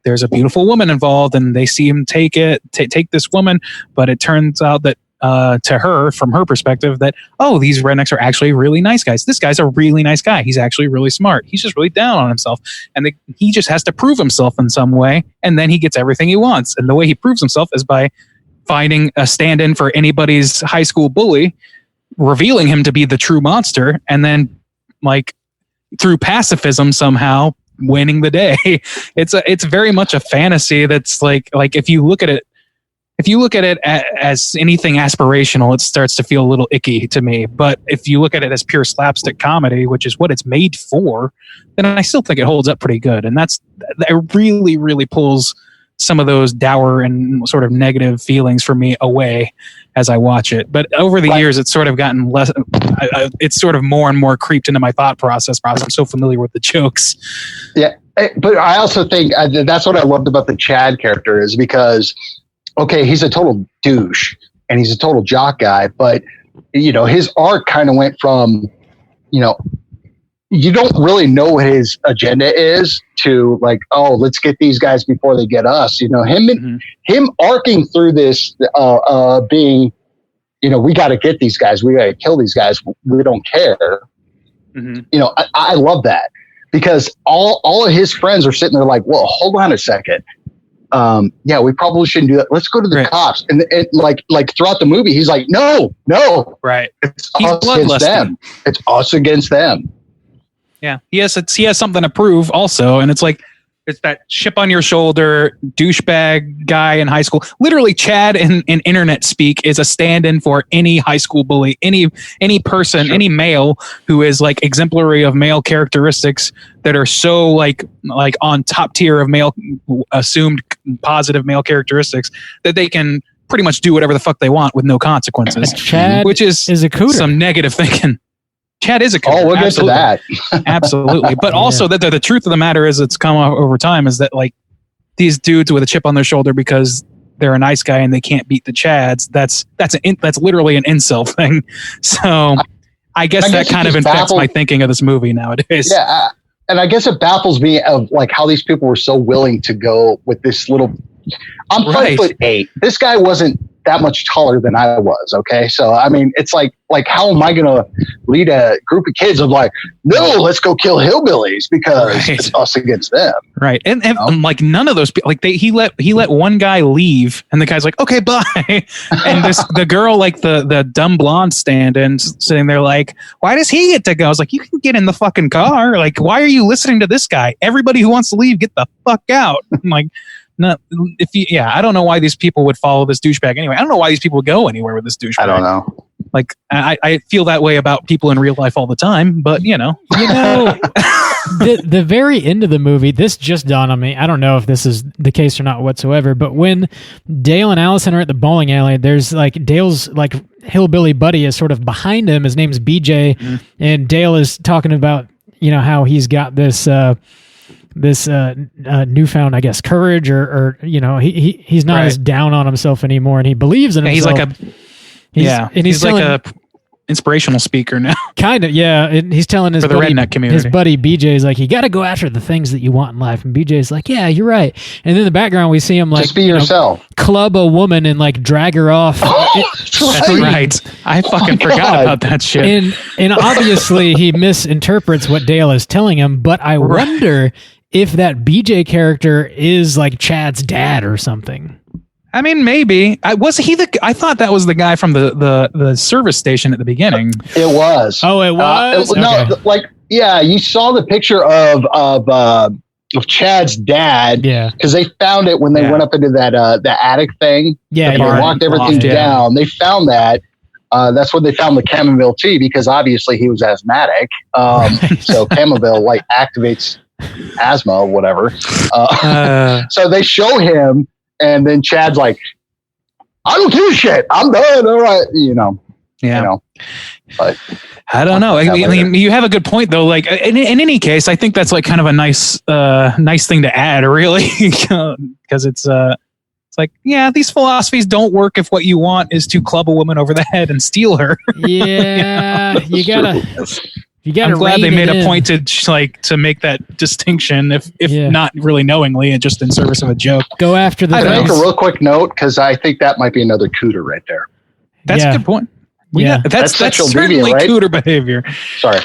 there's a beautiful woman involved and they see him take this woman. But it turns out that to her, from her perspective, that, oh, these rednecks are actually really nice guys. This guy's a really nice guy. He's actually really smart. He's just really down on himself. And he just has to prove himself in some way. And then he gets everything he wants. And the way he proves himself is by finding a stand-in for anybody's high school bully, revealing him to be the true monster, and then like through pacifism somehow winning the day. It's very much a fantasy that's like if you look at it as anything aspirational, it starts to feel a little icky to me. But if you look at it as pure slapstick comedy, which is what it's made for, then I still think it holds up pretty good. And it really, really pulls some of those dour and sort of negative feelings for me away as I watch it. But over the years, it's sort of gotten less, it's sort of more and more creeped into my thought process. I'm so familiar with the jokes. Yeah. But I also think that's what I loved about the Chad character is because, okay, he's a total douche and he's a total jock guy, but you know, his arc kind of went from, you know, you don't really know what his agenda is to like, oh, let's get these guys before they get us. You know, him arcing through this, being, you know, we got to get these guys. We got to kill these guys. We don't care. You know, I love that because all of his friends are sitting there like, well, hold on a second. Yeah, we probably shouldn't do that. Let's go to the cops. And like throughout the movie, he's like, no, right. It's us against them. It's us against them. Yeah, he has something to prove also, and it's like it's that chip on your shoulder douchebag guy in high school. Literally, Chad in internet speak is a stand-in for any high school bully, any person, any male who is like exemplary of male characteristics that are so like on top tier of male assumed positive male characteristics that they can pretty much do whatever the fuck they want with no consequences. Chad which is a cooter. some negative thinking. Chad is a cooter. Oh, we'll get to that. Absolutely. But also that the truth of the matter is, it's come over time, is that like these dudes with a chip on their shoulder because they're a nice guy and they can't beat the Chads. That's literally an incel thing. So I guess that kind of infects my thinking of this movie nowadays. Yeah. And I guess it baffles me of like how these people were so willing to go with this little, I'm 5'8". This guy wasn't that much taller than I was. Okay. So, I mean, it's like how am I going to lead a group of kids? I'm like, no, let's go kill hillbillies because it's us against them. Right. And like none of those people, like he let one guy leave and the guy's like, okay, bye. And the girl, like the dumb blonde stand-in sitting there like, why does he get to go? I was like, you can get in the fucking car. Like, why are you listening to this guy? Everybody who wants to leave, get the fuck out. I'm like, no, I don't know why these people would follow this douchebag anyway. I don't know why these people would go anywhere with this douchebag. I don't know. Like, I feel that way about people in real life all the time, but the very end of the movie, this just dawned on me. I don't know if this is the case or not whatsoever, but when Dale and Allison are at the bowling alley, there's like Dale's like hillbilly buddy is sort of behind him. His name's BJ, and Dale is talking about how he's got this newfound, I guess, courage, or he's not as down on himself anymore, and he believes in himself. He's like a inspirational speaker now. Kind of, yeah. And he's telling his redneck community. His buddy BJ is like, you got to go after the things that you want in life. And BJ's like, yeah, you're right. And then in the background, we see him like, just be yourself, club a woman and like drag her off. That's right. I fucking forgot about that shit. And obviously he misinterprets what Dale is telling him. But I wonder if that BJ character is like Chad's dad or something. I mean, maybe. I thought that was the guy from the service station at the beginning. It was. Oh, it was? No, you saw the picture of Chad's dad. Yeah. Because they found it when they went up into that the attic thing. Yeah. They walked everything down. They found that. That's when they found the chamomile tea, because obviously he was asthmatic. So chamomile like activates asthma or whatever. So they show him. And then Chad's like, I don't give a shit. I'm done. All right. But I don't know. I mean, you have a good point though. Like in any case, I think that's like kind of a nice thing to add, really, because it's like, yeah, these philosophies don't work if what you want is to club a woman over the head and steal her. Yeah, you gotta. I'm glad they made a point to make that distinction, if not really knowingly, and just in service of a joke. Go after the. I make a real quick note because I think that might be another Cooter right there. That's a good point. That's certainly deviant, right? Cooter behavior. Sorry,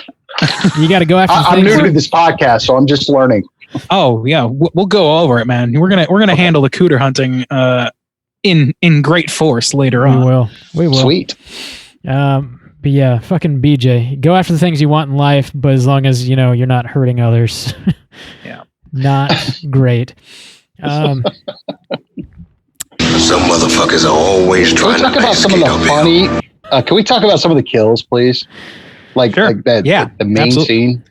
you got to go after. I'm new to this podcast, so I'm just learning. Oh yeah, we'll go over it, man. We're gonna handle the Cooter hunting in great force later on. We will. Sweet. But yeah, fucking BJ. Go after the things you want in life, but as long as you're not hurting others. Yeah. Not great. Some motherfuckers are always trying to talk about some of the funny. Can we talk about some of the kills, please? Like that. Yeah, the main absolutely. scene.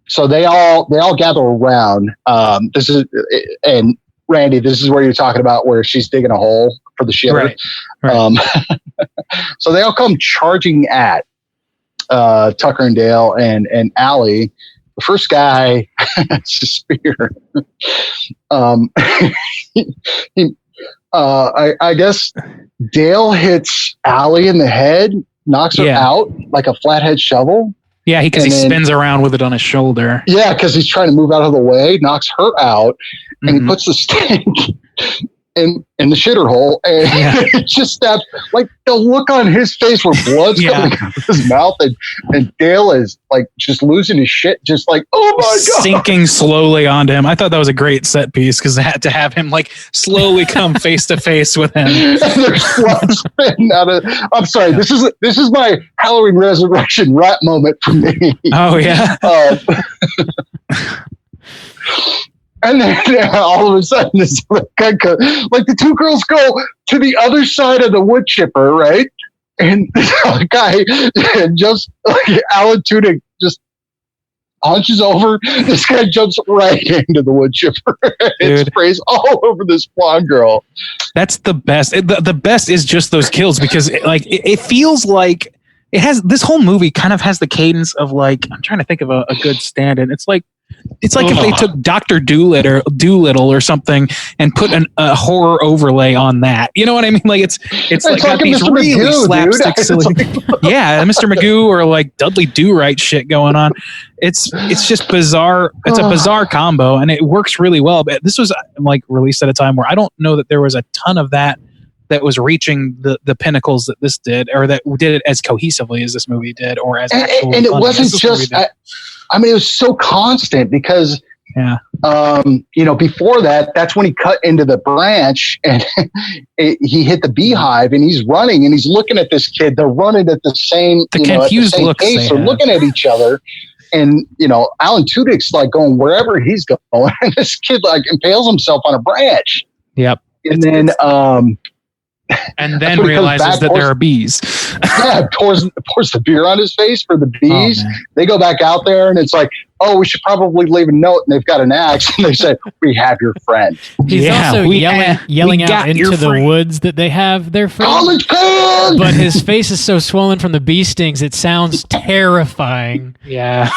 So they all gather around. This is and Randy. This is where you're talking about where she's digging a hole for the shitter. Right. So they all come charging at Tucker and Dale and Allie. The first guy has a spear. I guess Dale hits Allie in the head, knocks her out like a flathead shovel. Yeah, because he spins around with it on his shoulder. Yeah, because he's trying to move out of the way, knocks her out, and he puts the stake in the shitter hole, and it just stabs. Like the look on his face where blood's coming out of his mouth, and Dale is like just losing his shit, just like, oh my god, sinking slowly onto him. I thought that was a great set piece because they had to have him like slowly come face to face with him. And there's blood spitting out of. I'm sorry, this is my Halloween Resurrection rat moment for me. Oh yeah. And then all of a sudden, like the two girls go to the other side of the wood chipper, right? And the guy, and just like Alan Tudyk, just hunches over. This guy jumps right into the wood chipper. It sprays all over this blonde girl. That's the best. The best is just those kills because it feels like it has this whole movie kind of has the cadence of like, I'm trying to think of a good stand-in. It's like if they took Dr. Doolittle or something and put a horror overlay on that. You know what I mean? Like it's like got these Mr. really Magoo, slapstick dude. silly. Yeah, Mr. Magoo or like Dudley Do-Right shit going on. It's just bizarre. It's a bizarre combo and it works really well. But this was like released at a time where I don't know that there was a ton of that was reaching the pinnacles that this did, or that did it as cohesively as this movie did, or as actually and it wasn't just. I mean, it was so constant because, before that, that's when he cut into the branch and he hit the beehive and he's running and he's looking at this kid. They're running at the same, confused looks pace. They're looking at each other. And, Alan Tudyk's like going wherever he's going. And this kid like impales himself on a branch. Yep. And then, realizes that there are bees. Pours the beer on his face for the bees. They go back out there and it's like, oh, we should probably leave a note. And they've got an axe and they said, we have your friend. He's also yelling out into the woods that they have their friend. College kid! But his face is so swollen from the bee stings, it sounds terrifying. Yeah.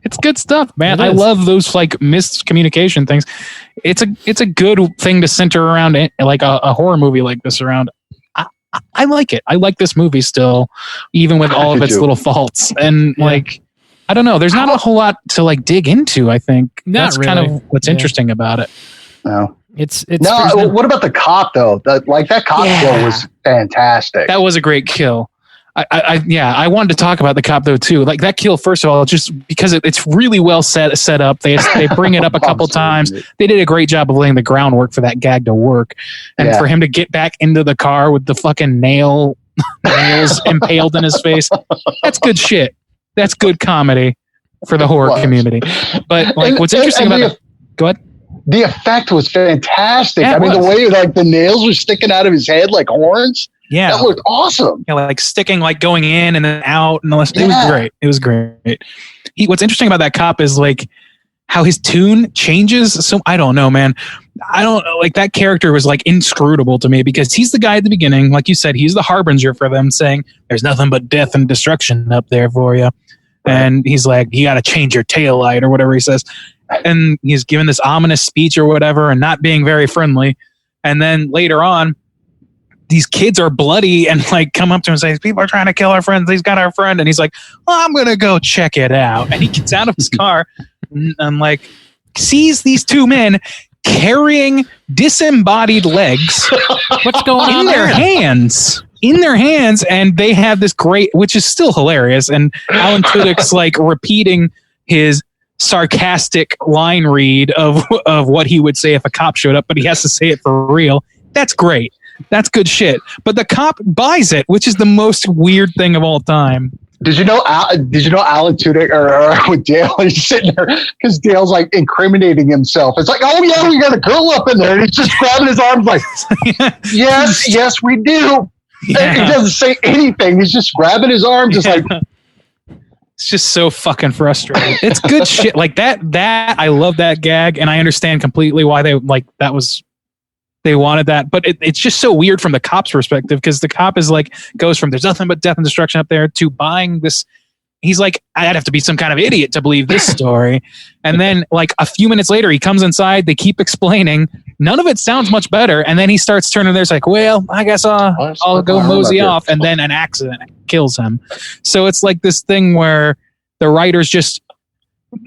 It's good stuff, man. I love those like miscommunication things. It's a good thing to center around like a horror movie like this around. I like it. I like this movie still, even with all of its little faults. And like, I don't know. There's not a whole lot to like dig into. I think that's kind of what's interesting about it. No, it's no. What about the cop though? That cop kill was fantastic. That was a great kill. I wanted to talk about the cop though too. Like that kill, first of all, just because it's really well set up. They bring it up a couple times. They did a great job of laying the groundwork for that gag to work, and for him to get back into the car with the fucking nails impaled in his face. That's good shit. That's good comedy for the horror community. But like, what's interesting about go ahead. The effect was fantastic. Yeah, the way like the nails were sticking out of his head like horns. Yeah, that looked awesome. Yeah, like sticking, like going in and then out, and all this. It was great. It was great. What's interesting about that cop is like how his tune changes. So I don't know, man. I don't like that character was like inscrutable to me because he's the guy at the beginning, like you said, he's the harbinger for them, saying there's nothing but death and destruction up there for you. Right. And he's like, you got to change your taillight or whatever he says. And he's giving this ominous speech or whatever, and not being very friendly. And then later on, these kids are bloody and like come up to him and say, people are trying to kill our friends. He's got our friend. And he's like, well, I'm going to go check it out. And he gets out of his car and like sees these two men carrying disembodied legs. What's going on in their hands. And they have this great, which is still hilarious. And Alan Tudyk's like repeating his sarcastic line read of what he would say if a cop showed up, but he has to say it for real. That's great. That's good shit. But the cop buys it, which is the most weird thing of all time. Did you know Alan Tudyk or with Dale? He's sitting there because Dale's like incriminating himself. It's like, oh yeah, we got a girl up in there. And he's just grabbing his arms like, yes, we do. Yeah. And he doesn't say anything. He's just grabbing his arms. It's like, it's just so fucking frustrating. It's good shit like that. I love that gag, and I understand completely why they like that was. They wanted that, but it's just so weird from the cop's perspective because the cop is like goes from there's nothing but death and destruction up there to buying this. He's like, I'd have to be some kind of idiot to believe this story. And then like a few minutes later, he comes inside. They keep explaining. None of it sounds much better. And then he starts turning there. It's like, well, I guess I'll go mosey off. And then an accident kills him. So it's like this thing where the writers just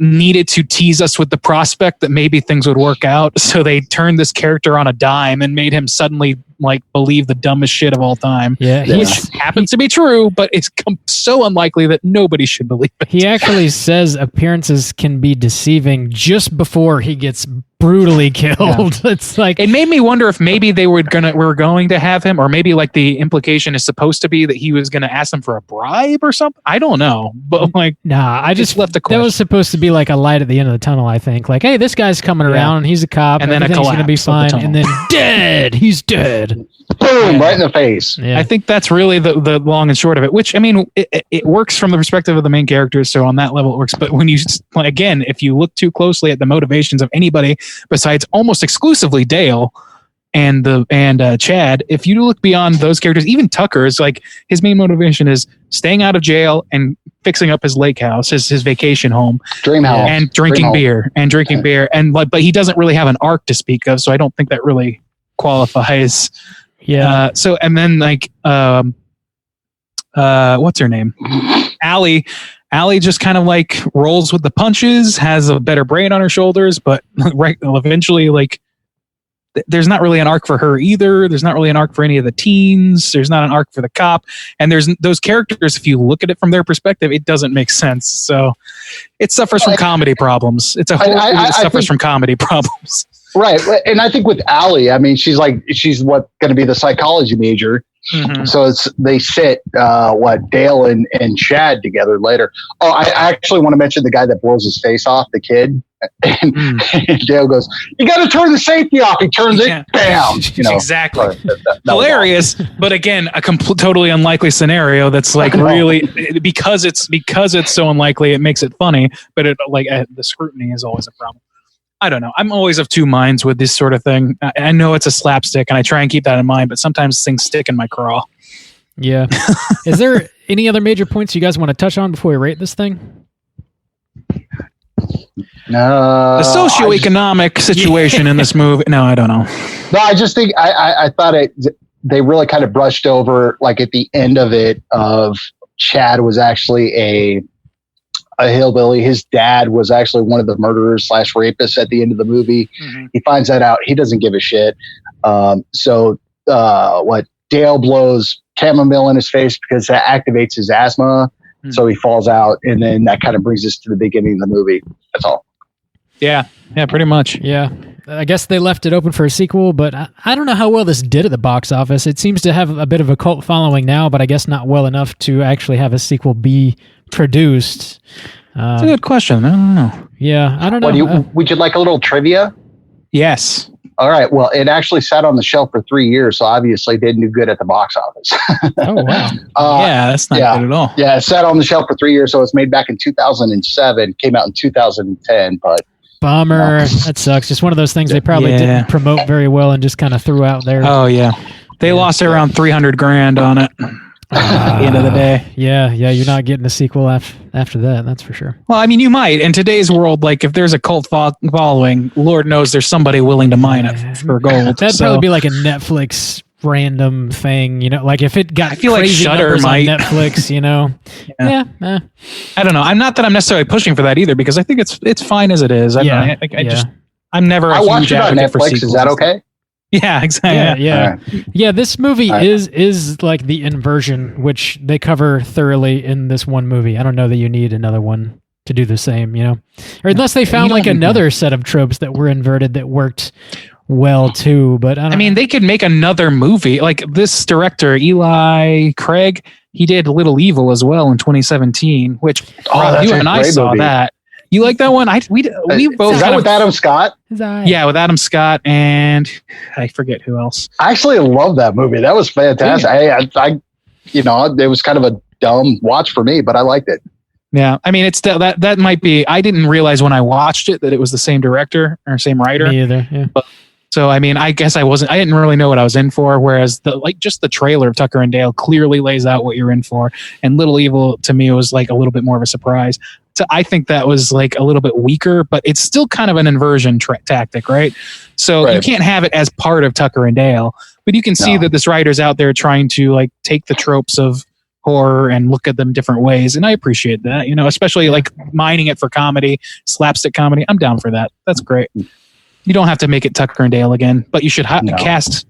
needed to tease us with the prospect that maybe things would work out. So they turned this character on a dime and made him suddenly like believe the dumbest shit of all time. Yeah. Which happens to be true, but it's so unlikely that nobody should believe it. He actually says appearances can be deceiving just before he gets brutally killed. It's like it made me wonder if maybe they were going to have him, or maybe like the implication is supposed to be that he was going to ask them for a bribe or something. I don't know, but like, nah, I just left the question. That was supposed to be like a light at the end of the tunnel. I think like, hey, this guy's coming around and he's a cop, and then everything's going to be fine, the and then dead. He's dead. Boom! Right in the face. Yeah. I think that's really the long and short of it. Which I mean, it works from the perspective of the main characters, so on that level it works. But when you again, if you look too closely at the motivations of anybody besides almost exclusively Dale and Chad, if you look beyond those characters, even Tucker is like his main motivation is staying out of jail and fixing up his lake house, his vacation home, dream house, and drinking beer, and like, but he doesn't really have an arc to speak of, so I don't think that really qualifies. Yeah. So and then like what's her name? Allie just kind of like rolls with the punches, has a better brain on her shoulders, but eventually like there's not really an arc for her either. There's not really an arc for any of the teens. There's not an arc for the cop. And there's those characters, if you look at it from their perspective, it doesn't make sense. So it suffers from comedy problems. It's a whole movie that suffers from comedy problems. Right. And I think with Allie, I mean, she's going to be the psychology major. Mm-hmm. So they sit Dale and Chad together later. Oh, I actually want to mention the guy that blows his face off, the kid. And Dale goes, "You got to turn the safety off." He turns it, bam. Exactly. That hilarious, but again, a totally unlikely scenario. That's like really because it's so unlikely, it makes it funny. But the scrutiny is always a problem. I don't know. I'm always of two minds with this sort of thing. I know it's a slapstick, and I try and keep that in mind, but sometimes things stick in my craw. Yeah. Is there any other major points you guys want to touch on before we rate this thing? No. The socioeconomic situation in this movie. No, I don't know. No, I just think I thought they really kind of brushed over, like at the end of it, of Chad was actually a hillbilly. His dad was actually one of the murderers / rapists at the end of the movie. Mm-hmm. He finds that out. He doesn't give a shit. So Dale blows chamomile in his face because that activates his asthma. Mm-hmm. So he falls out. And then that kind of brings us to the beginning of the movie. That's all. Yeah. Yeah, pretty much. Yeah. I guess they left it open for a sequel, but I don't know how well this did at the box office. It seems to have a bit of a cult following now, but I guess not well enough to actually have a sequel be produced. That's a good question. I don't know. Yeah, I don't know. Would you like a little trivia? Yes. All right. Well, it actually sat on the shelf for 3 years, so obviously didn't do good at the box office. Oh, wow. Yeah, that's not good at all. Yeah, it sat on the shelf for 3 years, so it was made back in 2007, came out in 2010, but... Bummer. That sucks. Just one of those things they probably didn't promote very well and just kind of threw out there. Oh, yeah. They lost around $300,000 on it. At the end of the day. Yeah, you're not getting a sequel after that, that's for sure. Well, I mean, you might. In today's world, like, if there's a cult following, Lord knows there's somebody willing to mine it for gold. That'd probably be like a Netflix random thing, like if it got crazy like Shudder numbers might. on Netflix, Yeah. I don't know. I'm not that I'm necessarily pushing for that either, because I think it's fine as it is. I'm never a huge advocate for sequels. Is that okay? Yeah, exactly. Yeah. Right. Yeah, this movie is like the inversion, which they cover thoroughly in this one movie. I don't know that you need another one to do the same, or unless they found like another set of tropes that were inverted that worked well too. But I mean, they could make another movie. Like this director, Eli Craig, he did Little Evil as well in 2017, which you and I saw movie. That. You like that one? We both. Is that with Adam Scott? Yeah, with Adam Scott and I forget who else. I actually love that movie. That was fantastic. Yeah. It was kind of a dumb watch for me, but I liked it. Yeah, I mean, it's that might be. I didn't realize when I watched it that it was the same director or same writer. Me either. Yeah. So I mean, I guess I didn't really know what I was in for. Whereas just the trailer of Tucker and Dale clearly lays out what you're in for, and Little Evil to me was like a little bit more of a surprise. So I think that was like a little bit weaker, but it's still kind of an inversion tactic, right? So you can't have it as part of Tucker and Dale, but you can see that this writer's out there trying to like take the tropes of horror and look at them different ways, and I appreciate that. Especially like mining it for comedy, slapstick comedy. I'm down for that. That's great. You don't have to make it Tucker and Dale again, but you should cast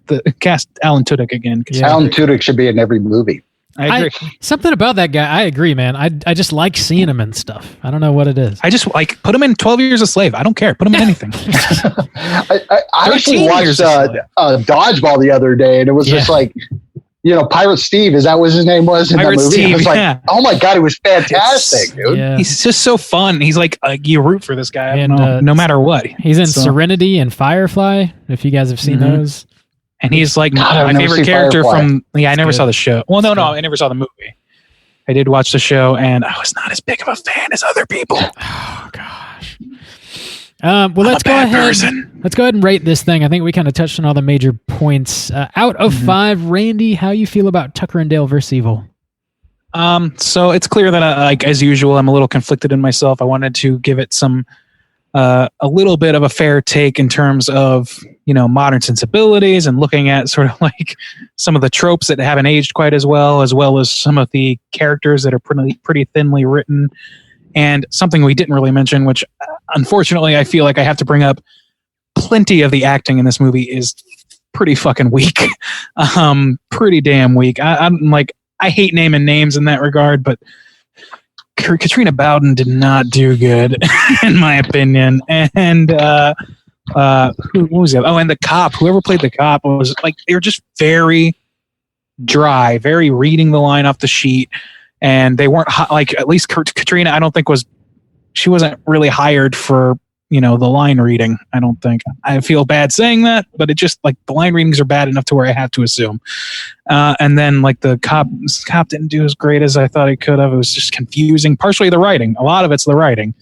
Alan Tudyk again. Alan Tudyk should be in every movie. I agree. Something about that guy. I agree, man. I just like seeing him and stuff. I don't know what it is. I just like put him in 12 Years a Slave. I don't care. Put him in anything. I actually 13 watched Years a Slave. Dodgeball the other day, and it was just like, Pirate Steve. Is that what his name was in Pirate that movie? Steve, I was like, yeah. oh my god, it was fantastic, dude. Yeah. He's just so fun. He's like you root for this guy. And, no matter what. He's in Serenity and Firefly. If you guys have seen those. And he's like God, my favorite character from. Yeah, I never good. saw the show. Well, no, I never saw the movie. I did watch the show, and I was not as big of a fan as other people. Oh gosh. Well, let's go ahead. Person. Let's go ahead and rate this thing. I think we kind of touched on all the major points. Out of 5, Randy, how you feel about Tucker and Dale vs. Evil? So it's clear that as usual, I'm a little conflicted in myself. I wanted to give it some a little bit of a fair take in terms of modern sensibilities and looking at sort of like some of the tropes that haven't aged quite as well as some of the characters that are pretty thinly written. And something we didn't really mention, which unfortunately I feel like I have to bring up, plenty of the acting in this movie is pretty fucking weak. Pretty damn weak. I'm like, I hate naming names in that regard, but Katrina Bowden did not do good, in my opinion. And who was the other? Oh, and the cop, whoever played the cop, was like, they were just very dry, very reading the line off the sheet. And they weren't like, at least Katrina, I don't think she wasn't really hired for, the line reading. I don't think. I feel bad saying that, but it just like the line readings are bad enough to where I have to assume. And then like the cop didn't do as great as I thought he could have. It was just confusing. Partially the writing. A lot of it's the writing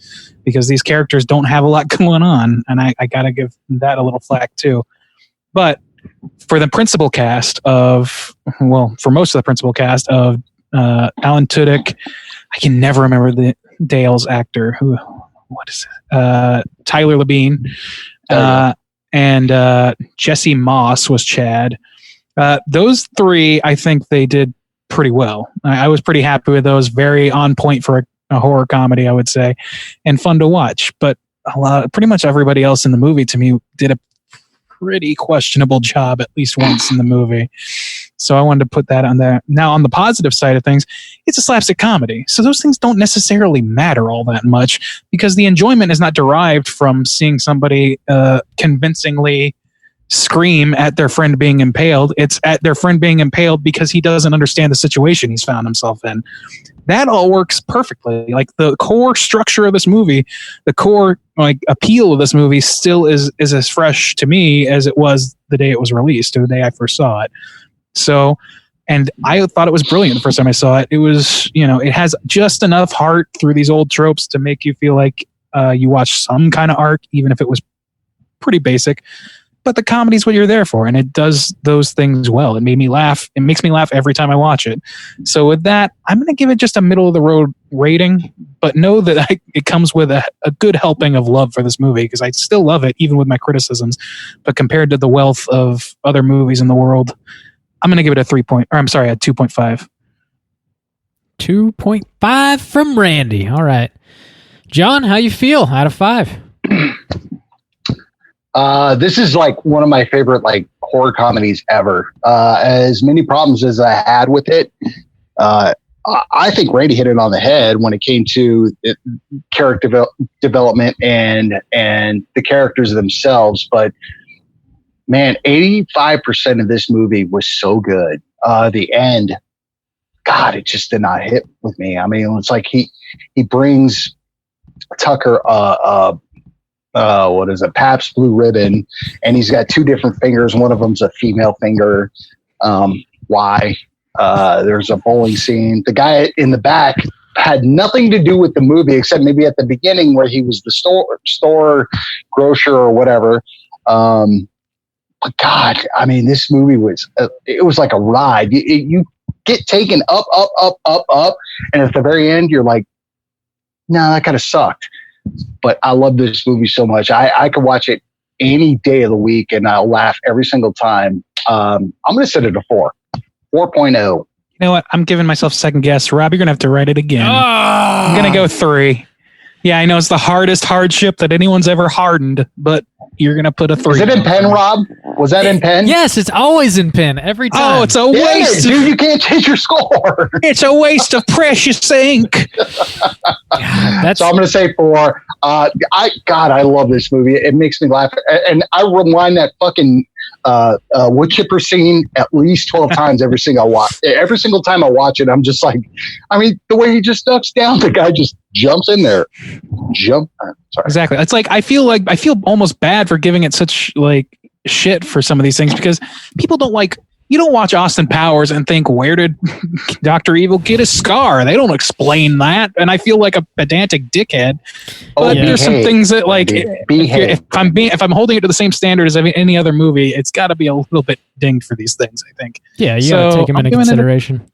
because these characters don't have a lot going on. And I got to give that a little flack too. But for the principal cast for most of the principal cast of Alan Tudyk, I can never remember the Dale's actor. What is it? Tyler Labine, and Jesse Moss was Chad. Those three, I think they did pretty well. I was pretty happy with those. Very on point for a horror comedy, I would say, and fun to watch. But pretty much everybody else in the movie to me did a pretty questionable job at least once in the movie. So I wanted to put that on there. Now, on the positive side of things, it's a slapstick comedy. So those things don't necessarily matter all that much because the enjoyment is not derived from seeing somebody convincingly scream at their friend being impaled. It's at their friend being impaled because he doesn't understand the situation he's found himself in. That all works perfectly. Like the core structure of this movie, the core like appeal of this movie still is as fresh to me as it was the day it was released, or the day I first saw it. So, and I thought it was brilliant the first time I saw it. It was, it has just enough heart through these old tropes to make you feel like you watched some kind of arc, even if it was pretty basic. But the comedy is what you're there for, and it does those things well. It made me laugh. It makes me laugh every time I watch it. So with that, I'm going to give it just a middle of the road rating, but know that it comes with a good helping of love for this movie because I still love it, even with my criticisms. But compared to the wealth of other movies in the world, I'm going to give it a 2.5. 2.5 from Randy. All right. John, how you feel out of 5? This is like one of my favorite like horror comedies ever. As many problems as I had with it, I think Randy hit it on the head when it came to character development and the characters themselves. But man, 85% of this movie was so good. The end, God, it just did not hit with me. I mean, it's like he brings Tucker what is it, Pabst Blue Ribbon, and he's got 2 different fingers. One of them's a female finger. Why? There's a bowling scene. The guy in the back had nothing to do with the movie except maybe at the beginning where he was the store grocer or whatever. But God, I mean, this movie was it was like a ride. You get taken up, and at the very end, you're like, no, that kind of sucked. But I love this movie so much. I could watch it any day of the week, and I'll laugh every single time. I'm going to set it a 4.0. You know what? I'm giving myself a second guess. Rob, you're going to have to write it again. I'm going to go 3. Yeah, I know it's the hardest hardship that anyone's ever hardened, but you're gonna put a 3. Is it in pen, Rob? Was that in pen? Yes, it's always in pen every time. Oh, it's a waste, dude! You can't change your score. It's a waste of precious ink. That's So I'm going to say 4. I love this movie. It makes me laugh, and I rewind that fucking wood chipper scene at least 12 times every single time I watch it. I'm just like, I mean, the way he just ducks down, the guy just jumps in there. Sorry. Exactly. It's like I feel almost bad for giving it such like shit for some of these things, because people don't like. You don't watch Austin Powers and think, where did Dr. Evil get his scar? They don't explain that. And I feel like a pedantic dickhead. But there's some things that, like, if I'm holding it to the same standard as any other movie, it's got to be a little bit dinged for these things, I think. Yeah, you got to take them into consideration.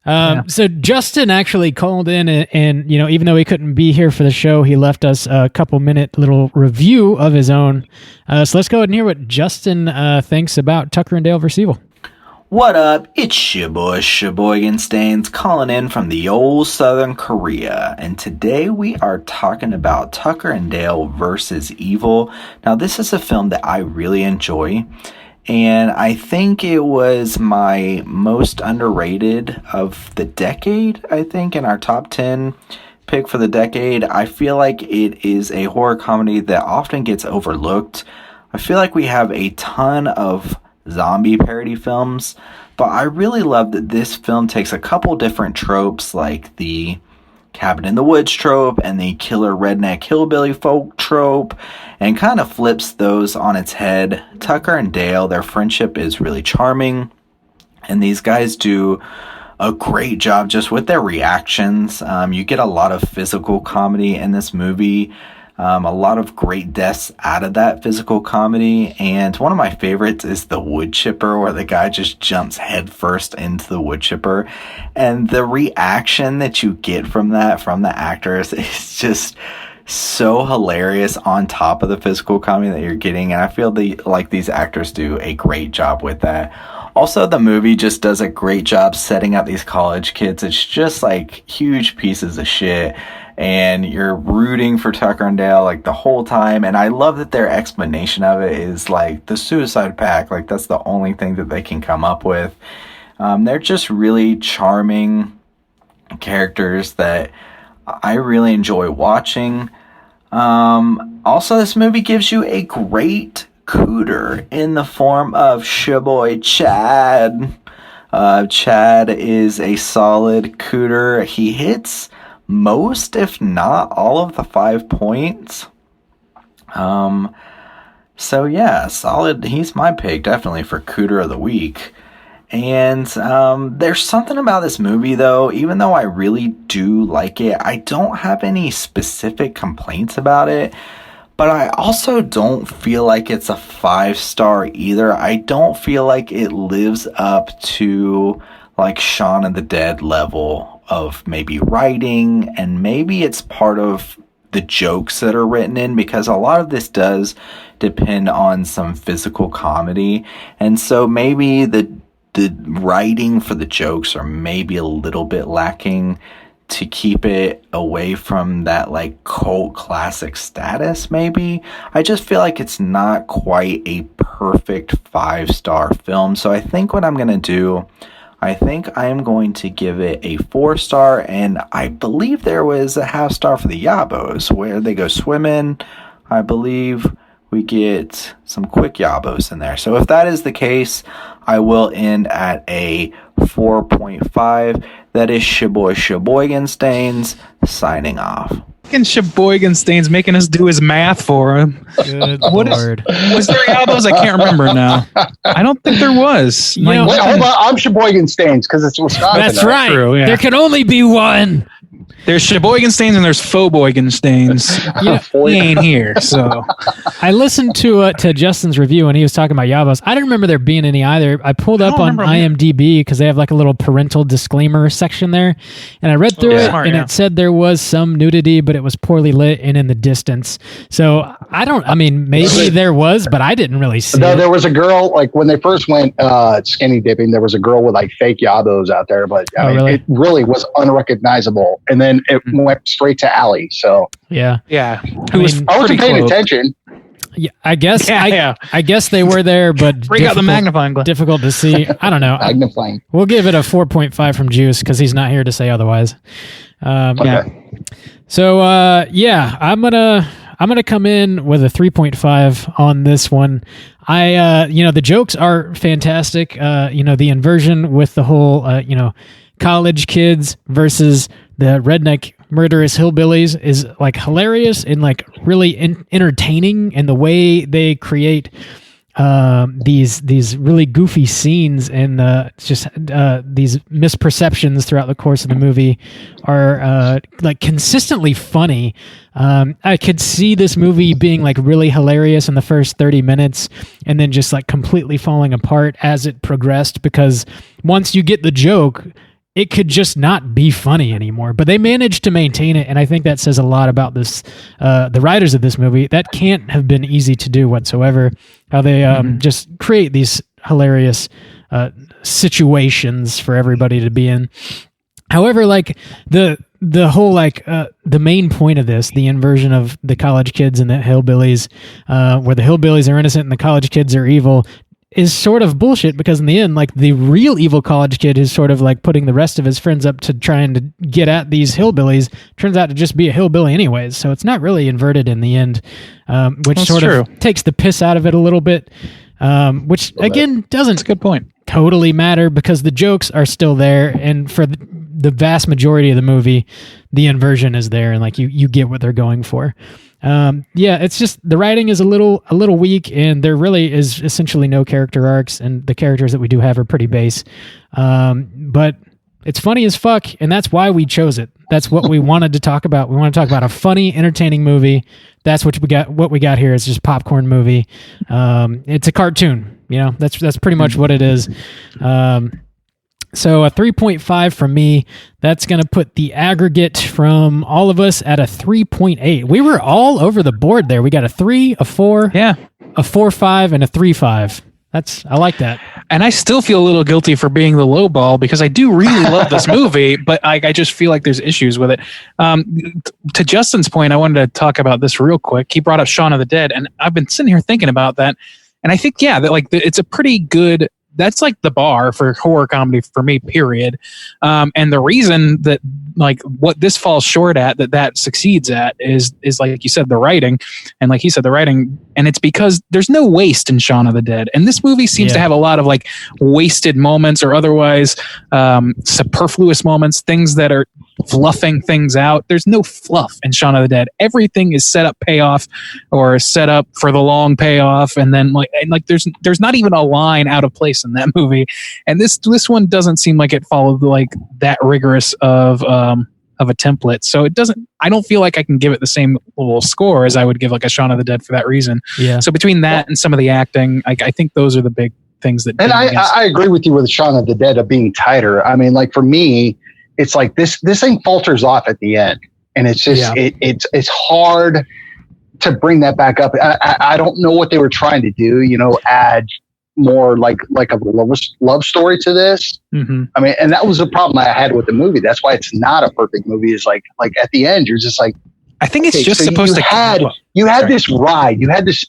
So Justin actually called in and, you know, even though he couldn't be here for the show, he left us a couple-minute little review of his own. So let's go ahead and hear what Justin thinks about Tucker and Dale vs. Evil. What up? It's your boy Sheboygan Stains calling in from the old Southern Korea, and today we are talking about Tucker and Dale vs. Evil. Now, this is a film that I really enjoy, and I think it was my most underrated of the decade, I think, in our top 10 pick for the decade. I feel like it is a horror comedy that often gets overlooked. I feel like we have a ton of zombie parody films, but I really love that this film takes a couple different tropes, like the cabin in the woods trope and the killer redneck hillbilly folk trope, and kind of flips those on its head. Tucker and Dale, their friendship is really charming, and these guys do a great job just with their reactions. You get a lot of physical comedy in this movie. A lot of great deaths out of that physical comedy, and one of my favorites is the wood chipper, where the guy just jumps headfirst into the wood chipper, and the reaction that you get from that from the actors is just so hilarious on top of the physical comedy that you're getting, and I feel like these actors do a great job with that. Also, the movie just does a great job setting up these college kids. It's just like huge pieces of shit, and you're rooting for Tucker and Dale like the whole time. And I love that their explanation of it is like the suicide pact. Like, that's the only thing that they can come up with. They're just really charming characters that I really enjoy watching. Also, this movie gives you a great Cooter in the form of Shaboy Chad. Chad is a solid Cooter. He hits most, if not all, of the 5 points. So yeah, solid. He's my pick, definitely, for Cooter of the week. And there's something about this movie, though, even though I really do like it, I don't have any specific complaints about it. But I also don't feel like it's a 5-star either. I don't feel like it lives up to like Shaun of the Dead level of maybe writing, and maybe it's part of the jokes that are written in, because a lot of this does depend on some physical comedy, and so maybe the writing for the jokes are maybe a little bit lacking to keep it away from that like cult classic status. Maybe I just feel like it's not quite a perfect 5-star film. So I think what I'm gonna do, I think I'm going to give it a 4-star, and I believe there was a 0.5 star for the Yabos where they go swimming. I believe we get some quick Yabos in there. So if that is the case, I will end at a 4.5. That is Sheboygan Stains signing off. Fucking Sheboygan Stains making us do his math for him. Good Lord. Was there Yabos? I can't remember now. I don't think there was. You know, Wait, hold on. I'm Sheboygan Stains because it's Wisconsin. That's right. True, yeah. There can only be one. There's Sheboygan Stains and there's Fauboygan Stains. He ain't here, so. I listened to Justin's review and he was talking about Yabos. I didn't remember there being any either. I pulled up on IMDb because they have like a little parental disclaimer section there, and I read through it, and it said there was some nudity, but it was poorly lit and in the distance. So maybe there was, but I didn't really see it. There was a girl, like when they first went skinny dipping, there was a girl with like fake Yabos out there, but really? It really was unrecognizable. And then it went straight to Allie. So yeah. Yeah. I wasn't paying attention. Yeah, I guess. Yeah. I guess they were there, but Bring out the magnifying glass. difficult to see. I don't know. Magnifying. We'll give it a 4.5 from Juice because he's not here to say otherwise. Okay. So I'm gonna come in with a 3.5 on this one. The jokes are fantastic. The inversion with the whole college kids versus the redneck murderous hillbillies is like hilarious and like really entertaining, and the way they create these really goofy scenes and these misperceptions throughout the course of the movie are like consistently funny. I could see this movie being like really hilarious in the first 30 minutes and then just like completely falling apart as it progressed, because once you get the joke, it could just not be funny anymore. But they managed to maintain it, and I think that says a lot about this. The writers of this movie, that can't have been easy to do whatsoever. How they just create these hilarious situations for everybody to be in. However, like the whole the main point of this, the inversion of the college kids and the hillbillies, where the hillbillies are innocent and the college kids are evil, is sort of bullshit, because in the end, like, the real evil college kid who's sort of like putting the rest of his friends up to trying to get at these hillbillies turns out to just be a hillbilly anyways. So it's not really inverted in the end, which That's sort true. of takes the piss out of it a little bit, which again doesn't That's a good point. totally matter because the jokes are still there, and for the vast majority of the movie, the inversion is there, and like you get what they're going for. It's just the writing is a little weak, and there really is essentially no character arcs, and the characters that we do have are pretty base. But it's funny as fuck, and that's why we chose it. That's what we wanted to talk about. We want to talk about a funny, entertaining movie. That's what we got. What we got here is just a popcorn movie. It's a cartoon. That's pretty much what it is. So a 3.5 from me. That's going to put the aggregate from all of us at a 3.8. We were all over the board there. We got a 3, a 4, a 4.5, and a 3.5. I like that. And I still feel a little guilty for being the low ball, because I do really love this movie, but I just feel like there's issues with it. To Justin's point, I wanted to talk about this real quick. He brought up Shaun of the Dead, and I've been sitting here thinking about that. And I think, it's a pretty good, that's like the bar for horror comedy for me, period. And the reason that, like, what this falls short at, that succeeds at is like you said, the writing. And like he said, the writing, and it's because there's no waste in Shaun of the Dead. And this movie seems to have a lot of like wasted moments or otherwise superfluous moments, things that are fluffing things out. There's no fluff in Shaun of the Dead. Everything is set up payoff, or set up for the long payoff, and then there's not even a line out of place in that movie. And this one doesn't seem like it followed like that rigorous of a template. So I don't feel like I can give it the same little score as I would give like a Shaun of the Dead for that reason. Yeah. So between that and some of the acting, I think those are the big things that. And I agree with you with Shaun of the Dead of being tighter. I mean, like, for me, it's like this thing falters off at the end, and it's just it's hard to bring that back up. I don't know what they were trying to do. Add more like a love story to this. Mm-hmm. I mean, and that was the problem I had with the movie. That's why it's not a perfect movie. Is like at the end, you're just like, I think it's just supposed to. You had this ride, you had this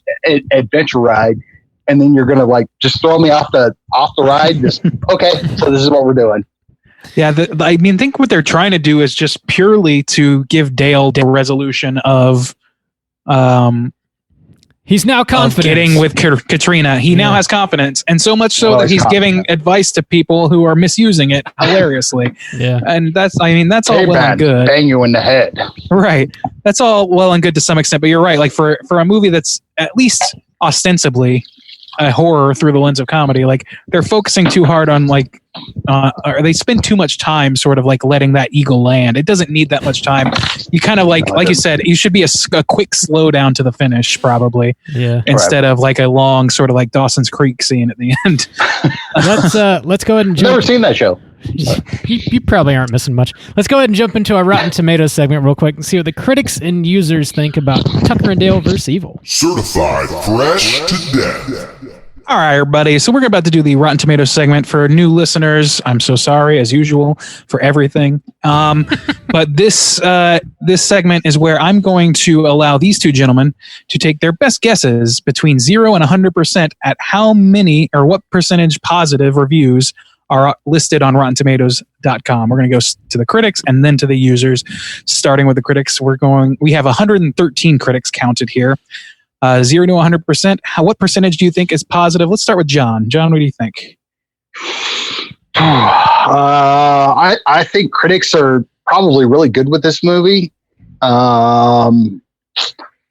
adventure ride, and then you're gonna like just throw me off the ride. Just okay, so this is what we're doing. Yeah, I think what they're trying to do is just purely to give Dale the resolution of, he's now confident. Getting with Katrina, he now has confidence, and so much so that he's giving advice to people who are misusing it hilariously. And that's all well and good. Bang you in the head. Right. That's all well and good to some extent, but you're right. Like for a movie that's at least ostensibly a horror through the lens of comedy, like they're focusing too hard on or they spend too much time sort of like letting that eagle land. It doesn't need that much time. You kind of like you said, you should be a quick slow down to the finish probably. Yeah. Instead of like a long sort of like Dawson's Creek scene at the end. Let's go ahead and never seen that show. You probably aren't missing much. Let's go ahead and jump into our Rotten Tomatoes segment real quick and see what the critics and users think about Tucker and Dale vs. Evil. Certified fresh to death. All right, everybody. So we're about to do the Rotten Tomatoes segment for new listeners. I'm so sorry, as usual, for everything. But this segment is where I'm going to allow these two gentlemen to take their best guesses between 0 and 100% at how many or what percentage positive reviews are listed on RottenTomatoes.com. We're going to go to the critics and then to the users. Starting with the critics, we have 113 critics counted here. 0 to 100%. What percentage do you think is positive? Let's start with John. John, what do you think? I think critics are probably really good with this movie. I'm